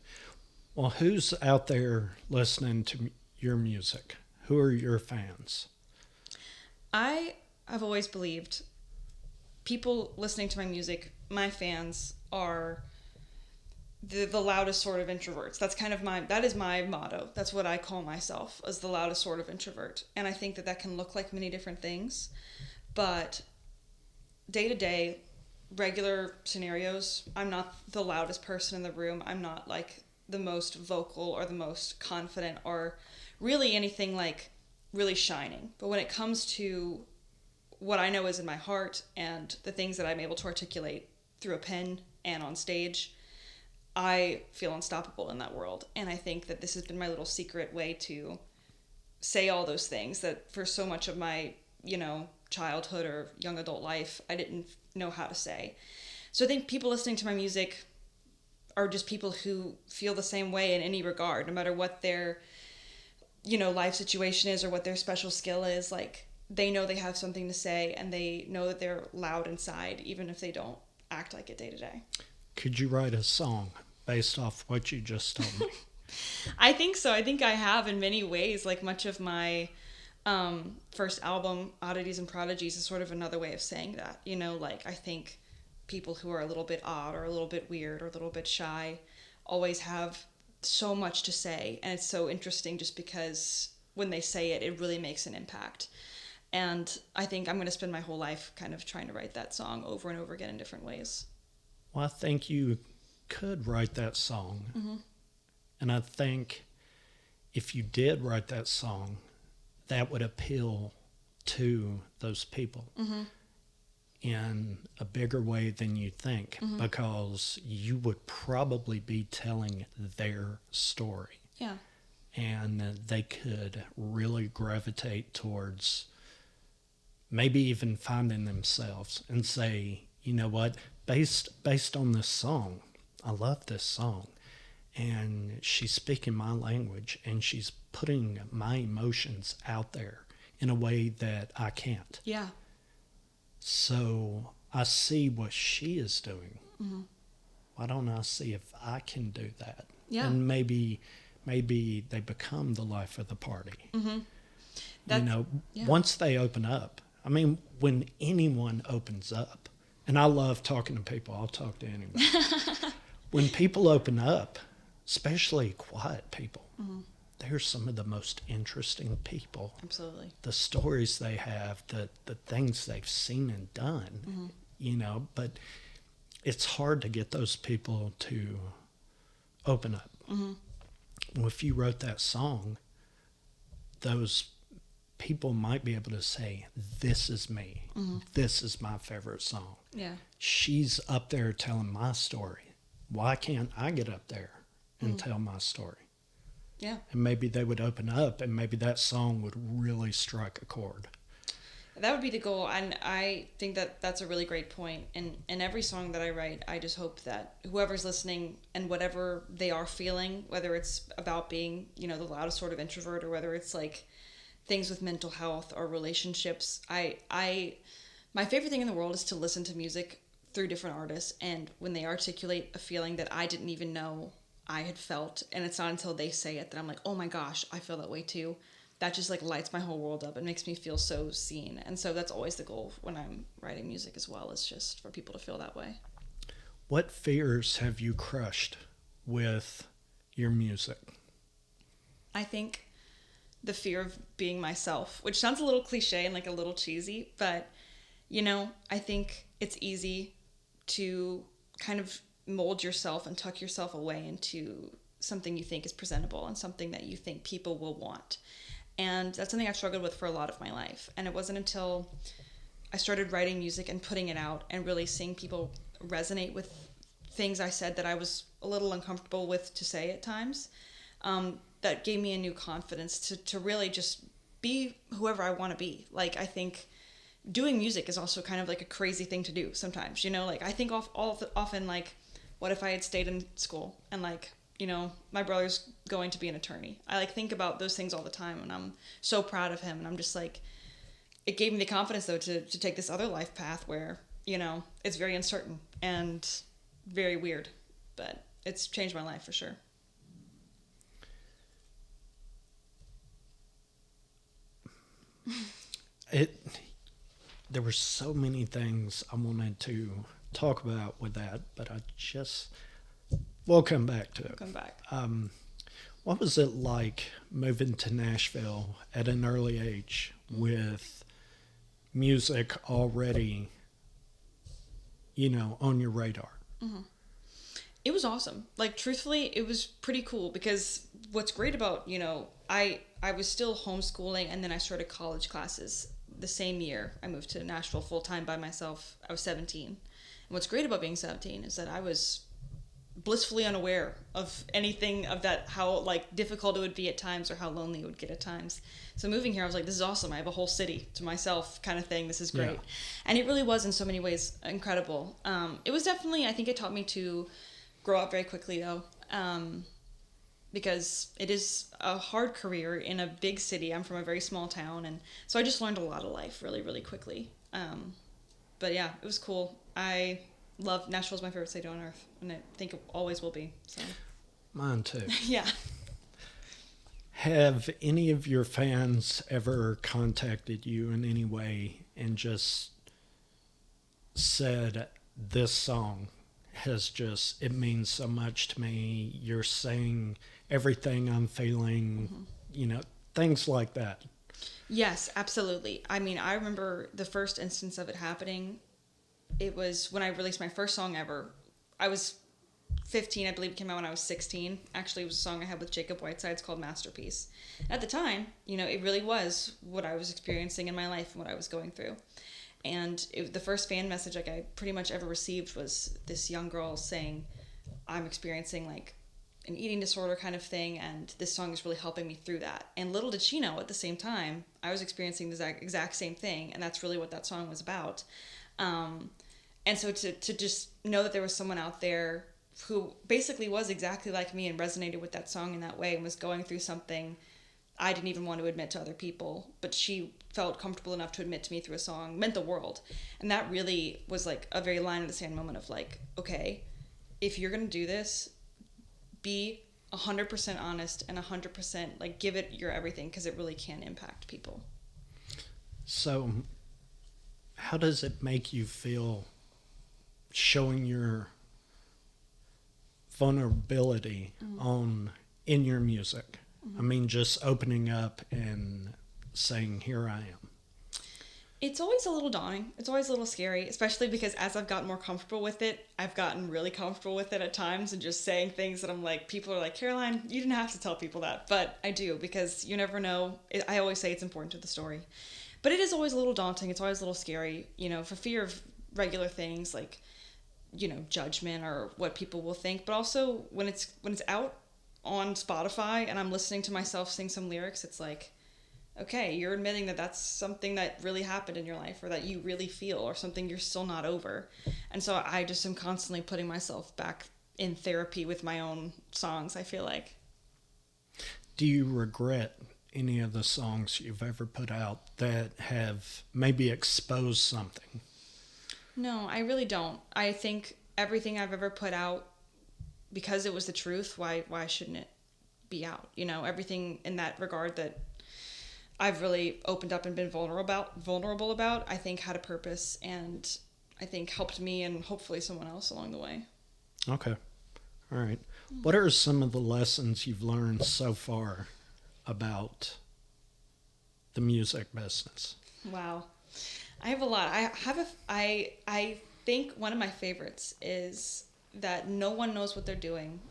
Speaker 2: Well, who's out there listening to your music? Who are your fans?
Speaker 3: I have always believed people listening to my music, my fans, are the loudest sort of introverts. That's kind of that is my motto. That's what I call myself, as the loudest sort of introvert. And I think that can look like many different things. But day to day, regular scenarios, I'm not the loudest person in the room. I'm not like the most vocal or the most confident or really anything like really shining. But when it comes to what I know is in my heart and the things that I'm able to articulate through a pen and on stage, I feel unstoppable in that world. And I think that this has been my little secret way to say all those things that for so much of my, you know, childhood or young adult life, I didn't know how to say. So I think people listening to my music are just people who feel the same way in any regard, no matter what their, you know, life situation is or what their special skill is. Like, they know they have something to say and they know that they're loud inside, even if they don't act like it day to day.
Speaker 2: Could you write a song based off what you just told me?
Speaker 3: I think so. I think I have in many ways. Like, much of my first album, Oddities and Prodigies, is sort of another way of saying that. You know, like, I think people who are a little bit odd or a little bit weird or a little bit shy always have so much to say. And it's so interesting just because when they say it, it really makes an impact. And I think I'm going to spend my whole life kind of trying to write that song over and over again in different ways.
Speaker 2: Well, I think you could write that song. And I think if you did write that song, that would appeal to those people in a bigger way than you think, because you would probably be telling their story.
Speaker 3: Yeah.
Speaker 2: And they could really gravitate towards maybe even finding themselves and say, you know what, based on this song, I love this song, and she's speaking my language and she's putting my emotions out there in a way that I can't.
Speaker 3: Yeah.
Speaker 2: So I see what she is doing. Why don't I see if I can do that?
Speaker 3: Yeah.
Speaker 2: And maybe they become the life of the party.
Speaker 3: Yeah.
Speaker 2: Once they open up. I mean, when anyone opens up, and I love talking to people, I'll talk to anybody. When people open up, especially quiet people, they're some of the most interesting people.
Speaker 3: Absolutely.
Speaker 2: The stories they have, the things they've seen and done, but it's hard to get those people to open up. Well, if you wrote that song, those people might be able to say, this is me. This is my favorite song.
Speaker 3: Yeah.
Speaker 2: She's up there telling my story. Why can't I get up there and tell my story?
Speaker 3: Yeah.
Speaker 2: And maybe they would open up, and maybe that song would really strike a chord.
Speaker 3: That would be the goal, and I think that that's a really great point. And in every song that I write, I just hope that whoever's listening and whatever they are feeling, whether it's about being, the loudest sort of introvert, or whether it's like things with mental health or relationships, my favorite thing in the world is to listen to music through different artists, and when they articulate a feeling that I didn't even know I had felt, and it's not until they say it that I'm like, oh my gosh, I feel that way too. That just like lights my whole world up. It makes me feel so seen. And so that's always the goal when I'm writing music as well, is just for people to feel that way.
Speaker 2: What fears have you crushed with your music?
Speaker 3: I think the fear of being myself, which sounds a little cliche and like a little cheesy, but I think it's easy to kind of mold yourself and tuck yourself away into something you think is presentable and something that you think people will want. And that's something I've struggled with for a lot of my life. And it wasn't until I started writing music and putting it out and really seeing people resonate with things I said that I was a little uncomfortable with to say at times, that gave me a new confidence to really just be whoever I want to be. Like, I think doing music is also kind of like a crazy thing to do sometimes, like I think often like, what if I had stayed in school and like, my brother's going to be an attorney. I like think about those things all the time, and I'm so proud of him. And I'm just like, it gave me the confidence though to take this other life path where, it's very uncertain and very weird, but it's changed my life for sure.
Speaker 2: There were so many things I wanted to talk about with that, but we'll come back to it.
Speaker 3: Come back.
Speaker 2: What was it like moving to Nashville at an early age with music already, on your radar?
Speaker 3: It was awesome. Like, truthfully, it was pretty cool because what's great about, I was still homeschooling, and then I started college classes the same year. I moved to Nashville full-time by myself. I was 17. And what's great about being 17 is that I was blissfully unaware of anything of that, how like difficult it would be at times or how lonely it would get at times. So moving here, I was like, this is awesome. I have a whole city to myself kind of thing. This is great. Yeah. And it really was in so many ways incredible. It was definitely, I think it taught me to grow up very quickly though. Because it is a hard career in a big city. I'm from a very small town, and so I just learned a lot of life really, really quickly. But yeah, it was cool. I love Nashville's my favorite city on earth, and I think it always will be. So.
Speaker 2: Mine too.
Speaker 3: Yeah.
Speaker 2: Have any of your fans ever contacted you in any way and just said, this song it means so much to me, you're saying everything I'm feeling, things like that?
Speaker 3: Yes, absolutely. I mean, I remember the first instance of it happening. It was when I released my first song ever. I was 15, I believe it came out when I was 16. Actually, it was a song I had with Jacob Whitesides called Masterpiece. At the time, it really was what I was experiencing in my life and what I was going through. And the first fan message I pretty much ever received was this young girl saying, I'm experiencing like an eating disorder kind of thing, and this song is really helping me through that. And little did she know, at the same time, I was experiencing the exact same thing, and that's really what that song was about. And so to just know that there was someone out there who basically was exactly like me and resonated with that song in that way and was going through something I didn't even want to admit to other people, but she felt comfortable enough to admit to me through a song, meant the world. And that really was like a very line in the sand moment of like, okay, if you're going to do this, be 100% honest and 100% like give it your everything, because it really can impact people.
Speaker 2: So, how does it make you feel showing your vulnerability in your music? I mean, just opening up and saying, here I am.
Speaker 3: It's always a little daunting. It's always a little scary, especially because as I've gotten more comfortable with it, I've gotten really comfortable with it at times and just saying things that I'm like, people are like, Caroline, you didn't have to tell people that. But I do, because you never know. I always say it's important to the story. But it is always a little daunting. It's always a little scary, for fear of regular things like, judgment or what people will think. But also when it's out on Spotify and I'm listening to myself sing some lyrics, it's like, okay, you're admitting that that's something that really happened in your life, or that you really feel, or something you're still not over. And so I just am constantly putting myself back in therapy with my own songs, I feel like.
Speaker 2: Do you regret any of the songs you've ever put out that have maybe exposed something?
Speaker 3: No, I really don't. I think everything I've ever put out, because it was the truth, why shouldn't it be out? Everything in that regard that I've really opened up and been vulnerable about, I think had a purpose, and I think helped me and hopefully someone else along the way.
Speaker 2: Okay. All right. What are some of the lessons you've learned so far about the music business?
Speaker 3: Wow. I have a lot. I think one of my favorites is that no one knows what they're doing.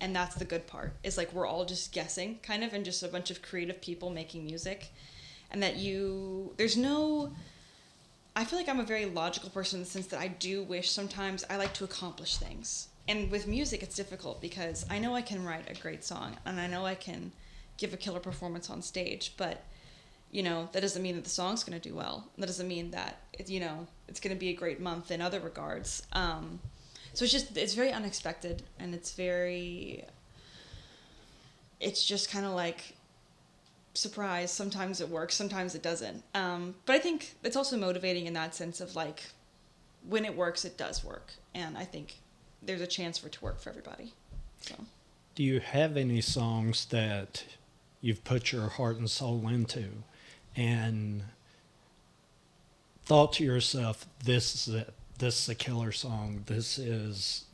Speaker 3: And that's the good part, is like we're all just guessing kind of, and just a bunch of creative people making music. And that I feel like I'm a very logical person in the sense that I do wish sometimes I like to accomplish things. And with music, it's difficult because I know I can write a great song and I know I can give a killer performance on stage, but that doesn't mean that the song's going to do well. That doesn't mean that, it's going to be a great month in other regards. So it's very unexpected, and it's just kind of like surprise. Sometimes it works, sometimes it doesn't. But I think it's also motivating in that sense of like, when it works, it does work. And I think there's a chance for it to work for everybody. So,
Speaker 2: do you have any songs that you've put your heart and soul into and thought to yourself, this is it? This is a killer song. This is,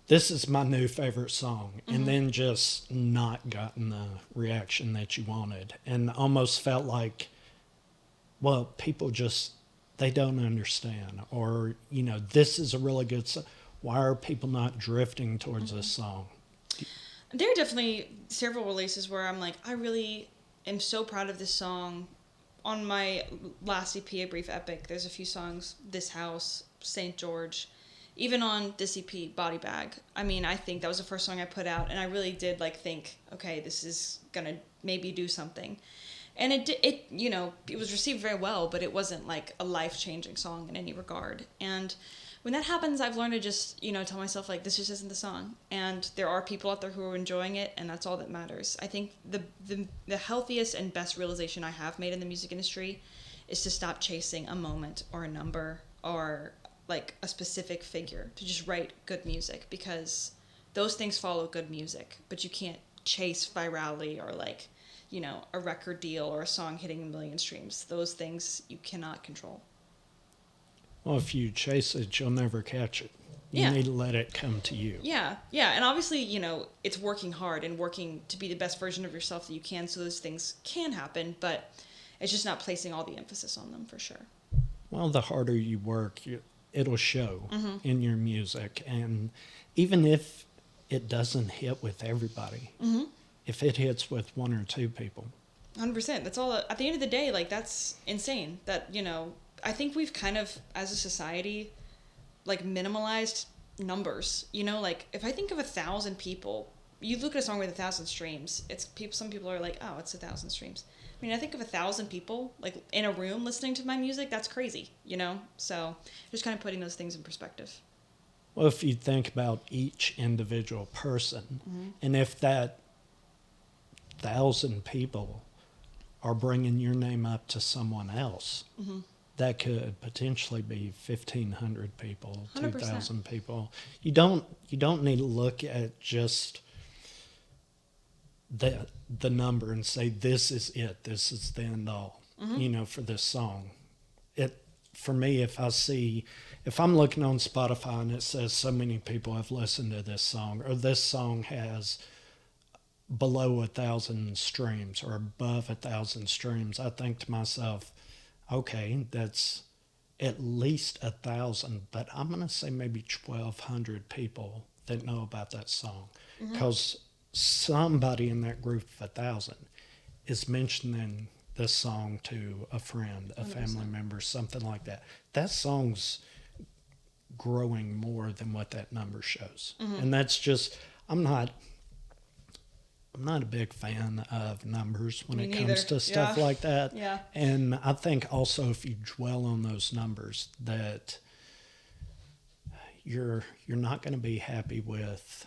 Speaker 2: this is my new favorite song. Mm-hmm. And then just not gotten the reaction that you wanted. And almost felt like, well, people just, they don't understand. Or, this is a really good song. Why are people not drifting towards this song?
Speaker 3: There are definitely several releases where I'm like, I really am so proud of this song. On my last EP, A Brief Epic, there's a few songs, This House, St. George, even on this EP, Body Bag. I mean, I think that was the first song I put out, and I really did think, okay, this is gonna maybe do something. And it was received very well, but it wasn't like a life-changing song in any regard. And when that happens, I've learned to just, tell myself, like, this just isn't the song. And there are people out there who are enjoying it, and that's all that matters. I think the healthiest and best realization I have made in the music industry is to stop chasing a moment or a number or, like, a specific figure, to just write good music, because those things follow good music. But you can't chase virality or, like, a record deal or a song hitting a million streams. Those things you cannot control.
Speaker 2: Well, if you chase it, you'll never catch it. You need to let it come to you.
Speaker 3: Yeah. And obviously, it's working hard and working to be the best version of yourself that you can, so those things can happen, but it's just not placing all the emphasis on them, for sure.
Speaker 2: Well, the harder you work, it'll show in your music. And even if it doesn't hit with everybody, if it hits with one or two people.
Speaker 3: 100%. That's all. At the end of the day, like, that's insane. That, I think we've kind of, as a society, like, minimalized numbers. Like, if I think of 1,000 people, you look at a song with 1,000 streams, some people are like, oh, it's 1,000 streams. I mean, I think of 1,000 people, like, in a room listening to my music, that's crazy, So, just kind of putting those things in perspective.
Speaker 2: Well, if you think about each individual person, and if that 1,000 people are bringing your name up to someone else, that could potentially be 1,500 people,
Speaker 3: 100%.
Speaker 2: 2,000 people. You don't need to look at just the number and say this is it, this is the end all, for this song. For me, if I'm looking on Spotify and it says so many people have listened to this song, or this song has below 1,000 streams or above 1,000 streams, I think to myself, okay, that's at least 1,000, but I'm going to say maybe 1,200 people that know about that song, because somebody in that group of 1,000 is mentioning this song to a friend, a
Speaker 3: 100%.
Speaker 2: family member, something like that. That song's growing more than what that number shows. And that's just, I'm not a big fan of numbers when
Speaker 3: Me
Speaker 2: it comes
Speaker 3: neither.
Speaker 2: to stuff
Speaker 3: Yeah.
Speaker 2: like that.
Speaker 3: Yeah.
Speaker 2: And I think also if you dwell on those numbers, that you're not going to be happy with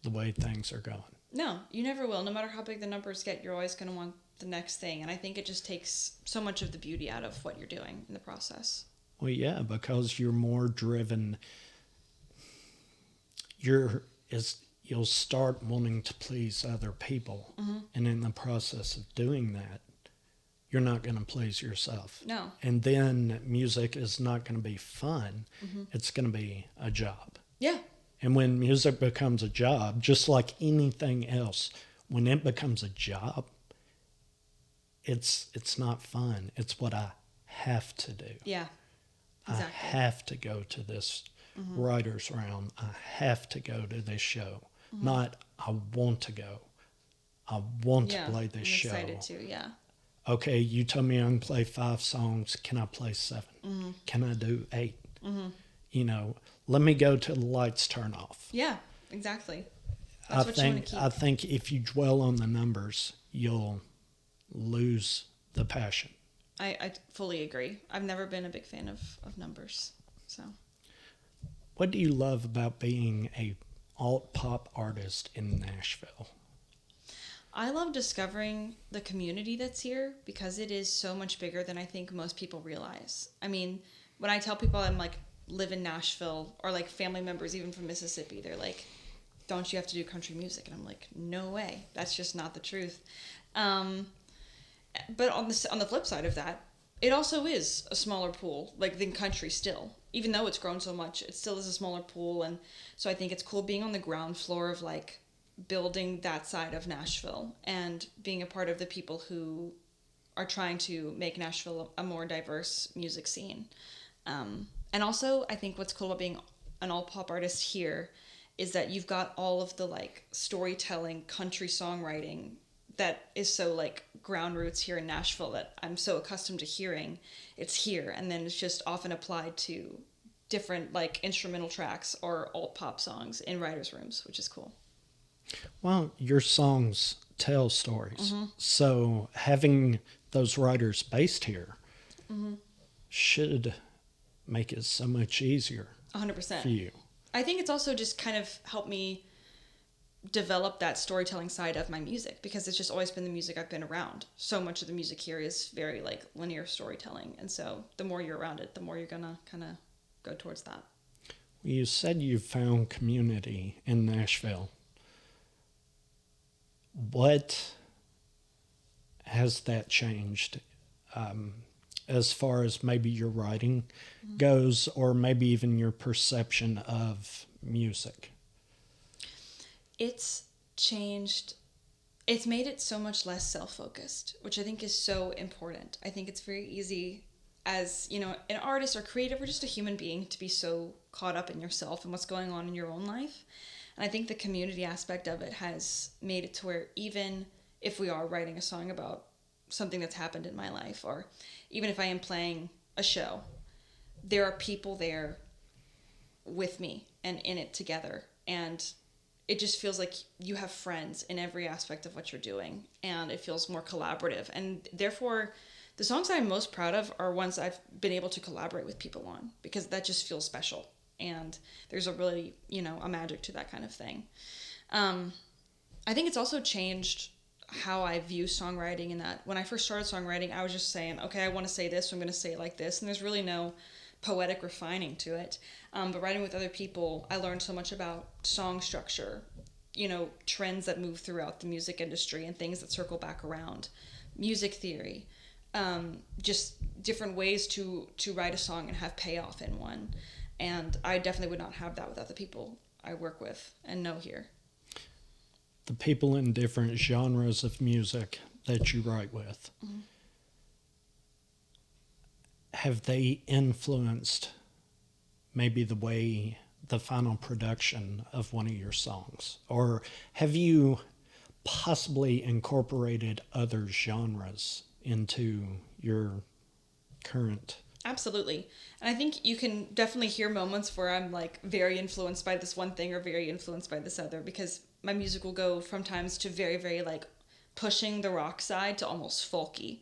Speaker 2: the way things are going.
Speaker 3: No, you never will. No matter how big the numbers get, you're always going to want the next thing. And I think it just takes so much of the beauty out of what you're doing in the process.
Speaker 2: Well, yeah, because you're more driven. You'll start wanting to please other people. And in the process of doing that, you're not going to please yourself.
Speaker 3: No.
Speaker 2: And then music is not going to be fun. It's going to be a job.
Speaker 3: Yeah.
Speaker 2: And when music becomes a job, just like anything else, when it becomes a job, it's not fun. It's what I have to do.
Speaker 3: Yeah. Exactly.
Speaker 2: I have to go to this writer's round. I have to go to this show. Not I want to go. I want to play this show.
Speaker 3: I'm excited too, yeah.
Speaker 2: Okay, you told me I can play 5 songs. Can I play 7? Can I do 8? Let me go till the lights turn off.
Speaker 3: Yeah, exactly. That's what you want to keep.
Speaker 2: I think if you dwell on the numbers, you'll lose the passion.
Speaker 3: I fully agree. I've never been a big fan of numbers. So,
Speaker 2: What do you love about being a alt pop artist in Nashville?
Speaker 3: I love discovering the community that's here because it is so much bigger than I think most people realize. I mean, when I tell people I'm like live in Nashville, or like family members even from Mississippi, they're like, don't you have to do country music? And I'm like, no way. That's just not the truth. But on the flip side of that, it also is a smaller pool, like than country still. Even though it's grown so much, it still is a smaller pool. And so I think it's cool being on the ground floor of like building that side of Nashville and being a part of the people who are trying to make Nashville a more diverse music scene. And also, I think what's cool about being an alt pop artist here is that you've got all of the like storytelling, country songwriting that is so like ground roots here in Nashville that I'm so accustomed to hearing. It's here, and then it's just often applied to different like instrumental tracks or alt pop songs in writers' rooms, which is cool.
Speaker 2: Well, your songs tell stories. So having those writers based here should make it so much easier
Speaker 3: 100%.
Speaker 2: for you.
Speaker 3: I think it's also just kind of helped me develop that storytelling side of my music because it's just always been the music I've been around. So much of the music here is very like linear storytelling. And so the more you're around it, the more you're going to kind of go towards that.
Speaker 2: You said you found community in Nashville. What has that changed as far as maybe your writing goes, or maybe even your perception of music?
Speaker 3: It's changed. It's made it so much less self-focused, which I think is so important. I think it's very easy as, you know, an artist or creative or just a human being to be so caught up in yourself and what's going on in your own life. And I think the community aspect of it has made it to where even if we are writing a song about something that's happened in my life, or even if I am playing a show, there are people there with me and in it together. And it just feels like you have friends in every aspect of what you're doing, and it feels more collaborative. And therefore, the songs that I'm most proud of are ones I've been able to collaborate with people on, because that just feels special. And there's a really, you know, a magic to that kind of thing. I think it's also changed how I view songwriting, in that when I first started songwriting, I was just saying, okay, I want to say this, so I'm going to say it like this. And there's really no poetic refining to it. But writing with other people, I learned so much about song structure, trends that move throughout the music industry and things that circle back around, music theory, just different ways to write a song and have payoff in one. And I definitely would not have that without the people I work with and know here.
Speaker 2: The people in different genres of music that you write with,
Speaker 3: Mm-hmm.
Speaker 2: have they influenced maybe the way the final production of one of your songs? Or have you possibly incorporated other genres into your current?
Speaker 3: Absolutely. And I think you can definitely hear moments where I'm like very influenced by this one thing or very influenced by this other, because my music will go from times to very, very like pushing the rock side to almost folky.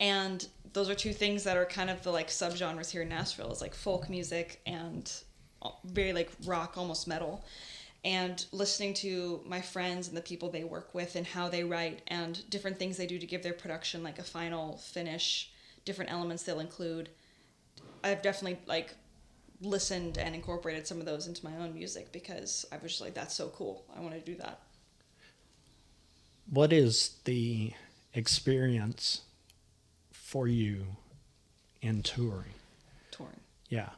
Speaker 3: And those are two things that are kind of the like subgenres here in Nashville, is like folk music and very like rock, almost metal. And listening to my friends and the people they work with and how they write and different things they do to give their production like a final finish, different elements they'll include. I've definitely like listened and incorporated some of those into my own music, because I was just like, that's so cool. I want to do that.
Speaker 2: What is the experience for you in touring?
Speaker 3: Touring.
Speaker 2: Yeah.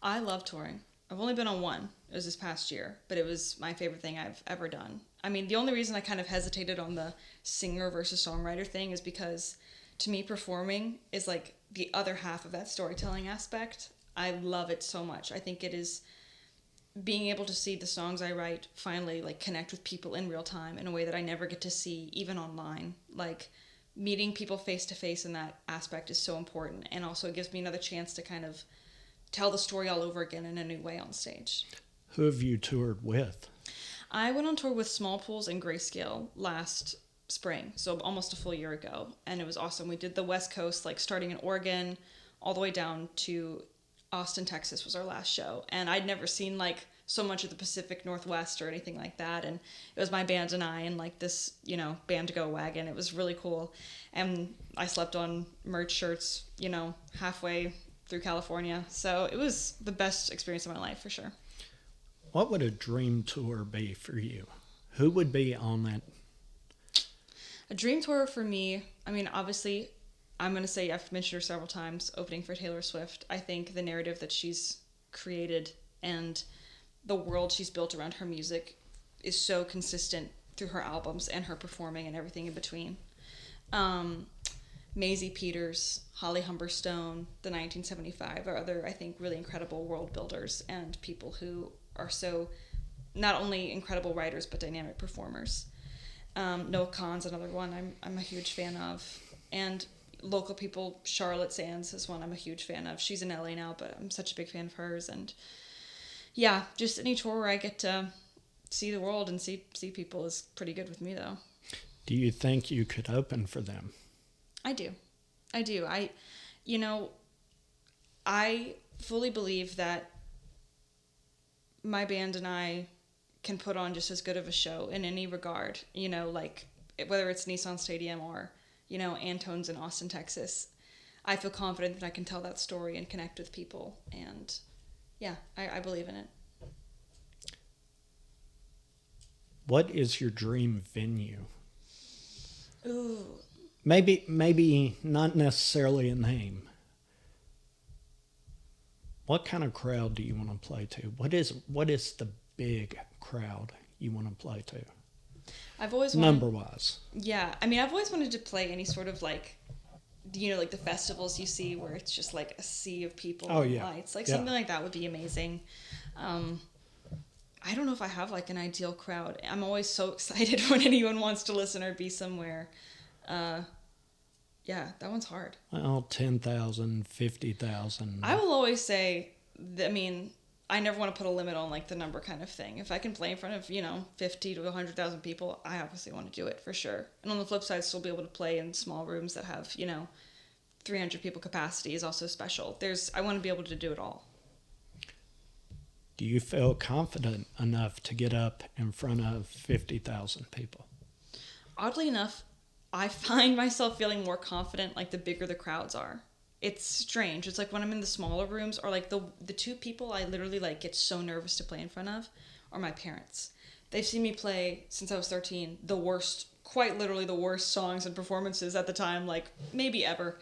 Speaker 3: I love touring. I've only been on one. It was this past year, but it was my favorite thing I've ever done. I mean, the only reason I kind of hesitated on the singer versus songwriter thing is because to me, performing is like the other half of that storytelling aspect. I love it so much. I think it is being able to see the songs I write finally like connect with people in real time in a way that I never get to see even online. Like meeting people face to face in that aspect is so important, and also it gives me another chance to kind of tell the story all over again in a new way on stage.
Speaker 2: Who have you toured with?
Speaker 3: I went on tour with Small Pools and Grayscale last spring, so almost a full year ago, and it was awesome. We did the West Coast, like starting in Oregon all the way down to Austin, Texas was our last show, and I'd never seen like so much of the Pacific Northwest or anything like that, and it was my band and I in like this, band to go wagon. It was really cool, and I slept on merch shirts, halfway through California, so it was the best experience of my life for sure.
Speaker 2: What would a dream tour be for you? Who would be on that?
Speaker 3: A dream tour for me, I mean, obviously, I'm going to say, I've mentioned her several times, opening for Taylor Swift. I think the narrative that she's created and the world she's built around her music is so consistent through her albums and her performing and everything in between. Maisie Peters, Holly Humberstone, the 1975 are other, I think, really incredible world builders and people who are so not only incredible writers but dynamic performers. Noah Kahan's another one I'm a huge fan of, and local people, Charlotte Sands is one I'm a huge fan of. She's in LA now, but I'm such a big fan of hers. And yeah, just any tour where I get to see the world and see people is pretty good with me, though.
Speaker 2: Do you think you could open for them?
Speaker 3: I do. I fully believe that my band and I can put on just as good of a show in any regard, like whether it's Nissan Stadium or, Antone's in Austin, Texas. I feel confident that I can tell that story and connect with people. And yeah, I believe in it.
Speaker 2: What is your dream venue?
Speaker 3: Ooh.
Speaker 2: Maybe not necessarily a name. What kind of crowd do you want to play to? What is the big crowd you want to play to?
Speaker 3: I've always
Speaker 2: number-wise.
Speaker 3: Yeah, I mean, I've always wanted to play any sort of like, like the festivals you see where it's just like a sea of people and lights. Like something like that would be amazing. I don't know if I have like an ideal crowd. I'm always so excited when anyone wants to listen or be somewhere. Yeah, that one's hard.
Speaker 2: Well, 10,000, 50,000.
Speaker 3: I will always say, I never want to put a limit on like the number kind of thing. If I can play in front of, 50 to 100,000 people, I obviously want to do it for sure. And on the flip side, still be able to play in small rooms that have, 300 people capacity is also special. I want to be able to do it all.
Speaker 2: Do you feel confident enough to get up in front of 50,000 people?
Speaker 3: Oddly enough, I find myself feeling more confident like the bigger the crowds are. It's strange. It's like when I'm in the smaller rooms, or like the two people I literally like get so nervous to play in front of are my parents. They've seen me play since I was 13, the worst, quite literally the worst songs and performances at the time, like maybe ever.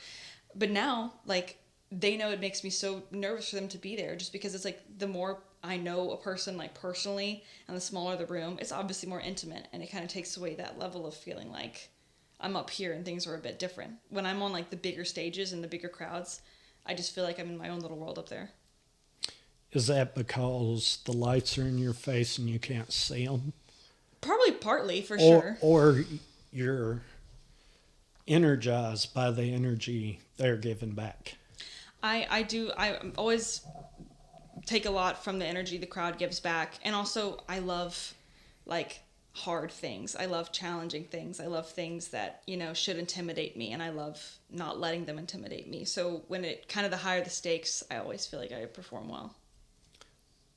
Speaker 3: But now, like, they know it makes me so nervous for them to be there, just because it's like the more I know a person like personally and the smaller the room, it's obviously more intimate, and it kind of takes away that level of feeling like I'm up here and things are a bit different. When I'm on like the bigger stages and the bigger crowds, I just feel like I'm in my own little world up there.
Speaker 2: Is that because the lights are in your face and you can't see them?
Speaker 3: Probably partly, for sure.
Speaker 2: Or you're energized by the energy they're giving back?
Speaker 3: I always take a lot from the energy the crowd gives back. And also, I love, like, hard things. I love challenging things. I love things that, you know, should intimidate me, and I love not letting them intimidate me. So when it kind of the higher the stakes, I always feel like I perform well.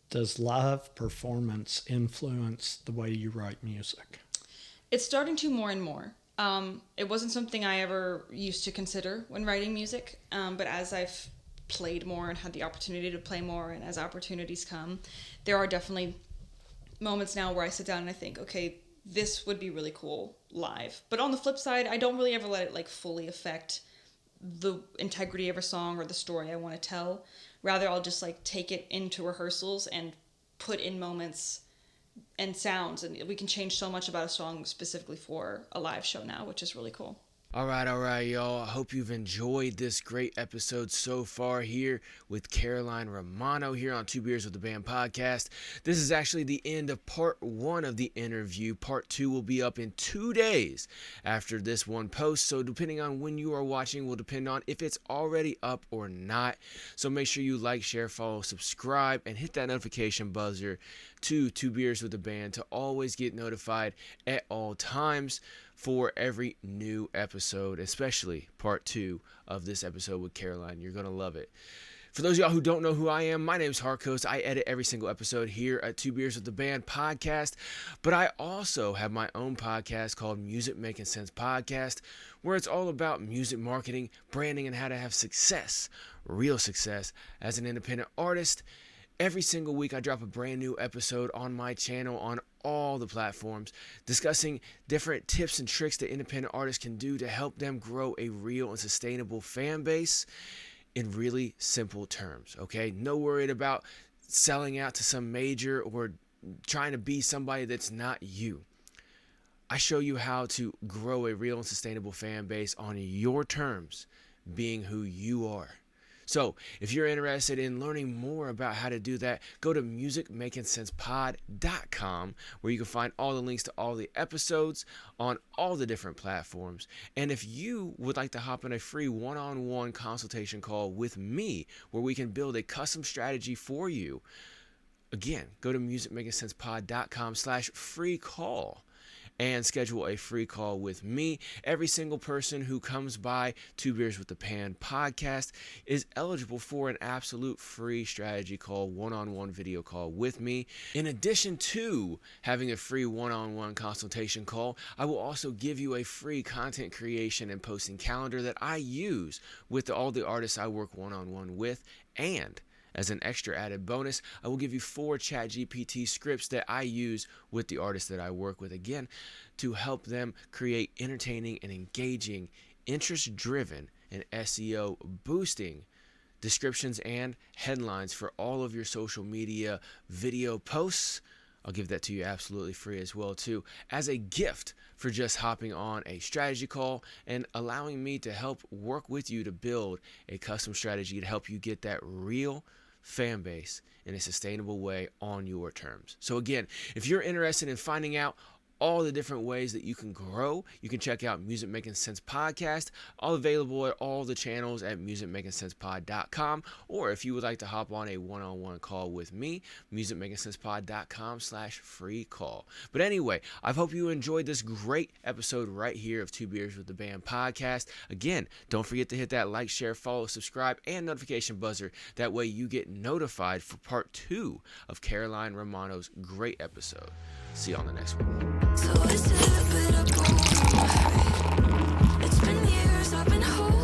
Speaker 2: Does live performance influence the way you write music?
Speaker 3: It's starting to more and more. It wasn't something I ever used to consider when writing music, but as I've played more and had the opportunity to play more, and as opportunities come, there are definitely moments now where I sit down and I think, okay, this would be really cool live. But on the flip side, I don't really ever let it like fully affect the integrity of a song or the story I want to tell. Rather, I'll just like take it into rehearsals and put in moments and sounds, and we can change so much about a song specifically for a live show now, which is really cool.
Speaker 4: All right, y'all. I hope you've enjoyed this great episode so far here with Caroline Romano here on Two Beers with the Band podcast. This is actually the end of part 1 of the interview. Part 2 will be up in 2 days after this one post. So depending on when you are watching will depend on if it's already up or not. So make sure you like, share, follow, subscribe, and hit that notification buzzer to Two Beers with the Band to always get notified at all times for every new episode, especially part 2 of this episode with Caroline. You're going to love it. For those of y'all who don't know who I am, my name is Harcoast. I edit every single episode here at Two Beers with the Band podcast, but I also have my own podcast called Music Making Sense Podcast, where it's all about music marketing, branding, and how to have success, real success, as an independent artist. Every single week I drop a brand new episode on my channel on all the platforms, discussing different tips and tricks that independent artists can do to help them grow a real and sustainable fan base in really simple terms, okay? No worried about selling out to some major or trying to be somebody that's not you. I show you how to grow a real and sustainable fan base on your terms, being who you are. So, if you're interested in learning more about how to do that, go to musicmakingsensepod.com, where you can find all the links to all the episodes on all the different platforms. And if you would like to hop in a free one-on-one consultation call with me, where we can build a custom strategy for you, again, go to musicmakingsensepod.com/free call. And schedule a free call with me. Every single person who comes by Two Beers with the Band podcast is eligible for an absolute free strategy call, one-on-one video call with me. In addition to having a free one-on-one consultation call, I will also give you a free content creation and posting calendar that I use with all the artists I work one-on-one with. And as an extra added bonus, I will give you 4 ChatGPT scripts that I use with the artists that I work with, again, to help them create entertaining and engaging, interest-driven, and SEO boosting descriptions and headlines for all of your social media video posts. I'll give that to you absolutely free as well, too, as a gift for just hopping on a strategy call and allowing me to help work with you to build a custom strategy to help you get that real fan base in a sustainable way on your terms. So again, if you're interested in finding out all the different ways that you can grow, you can check out Music Making Sense Podcast, all available at all the channels at musicmakingsensepod.com. Or if you would like to hop on a one-on-one call with me, musicmakingsensepod.com/free call. But anyway, I hope you enjoyed this great episode right here of Two Beers with the Band podcast. Again, don't forget to hit that like, share, follow, subscribe, and notification buzzer. That way you get notified for part 2 of Caroline Romano's great episode. See you on the next one.
Speaker 1: So I said, but I won't worry. It's been years I've been holding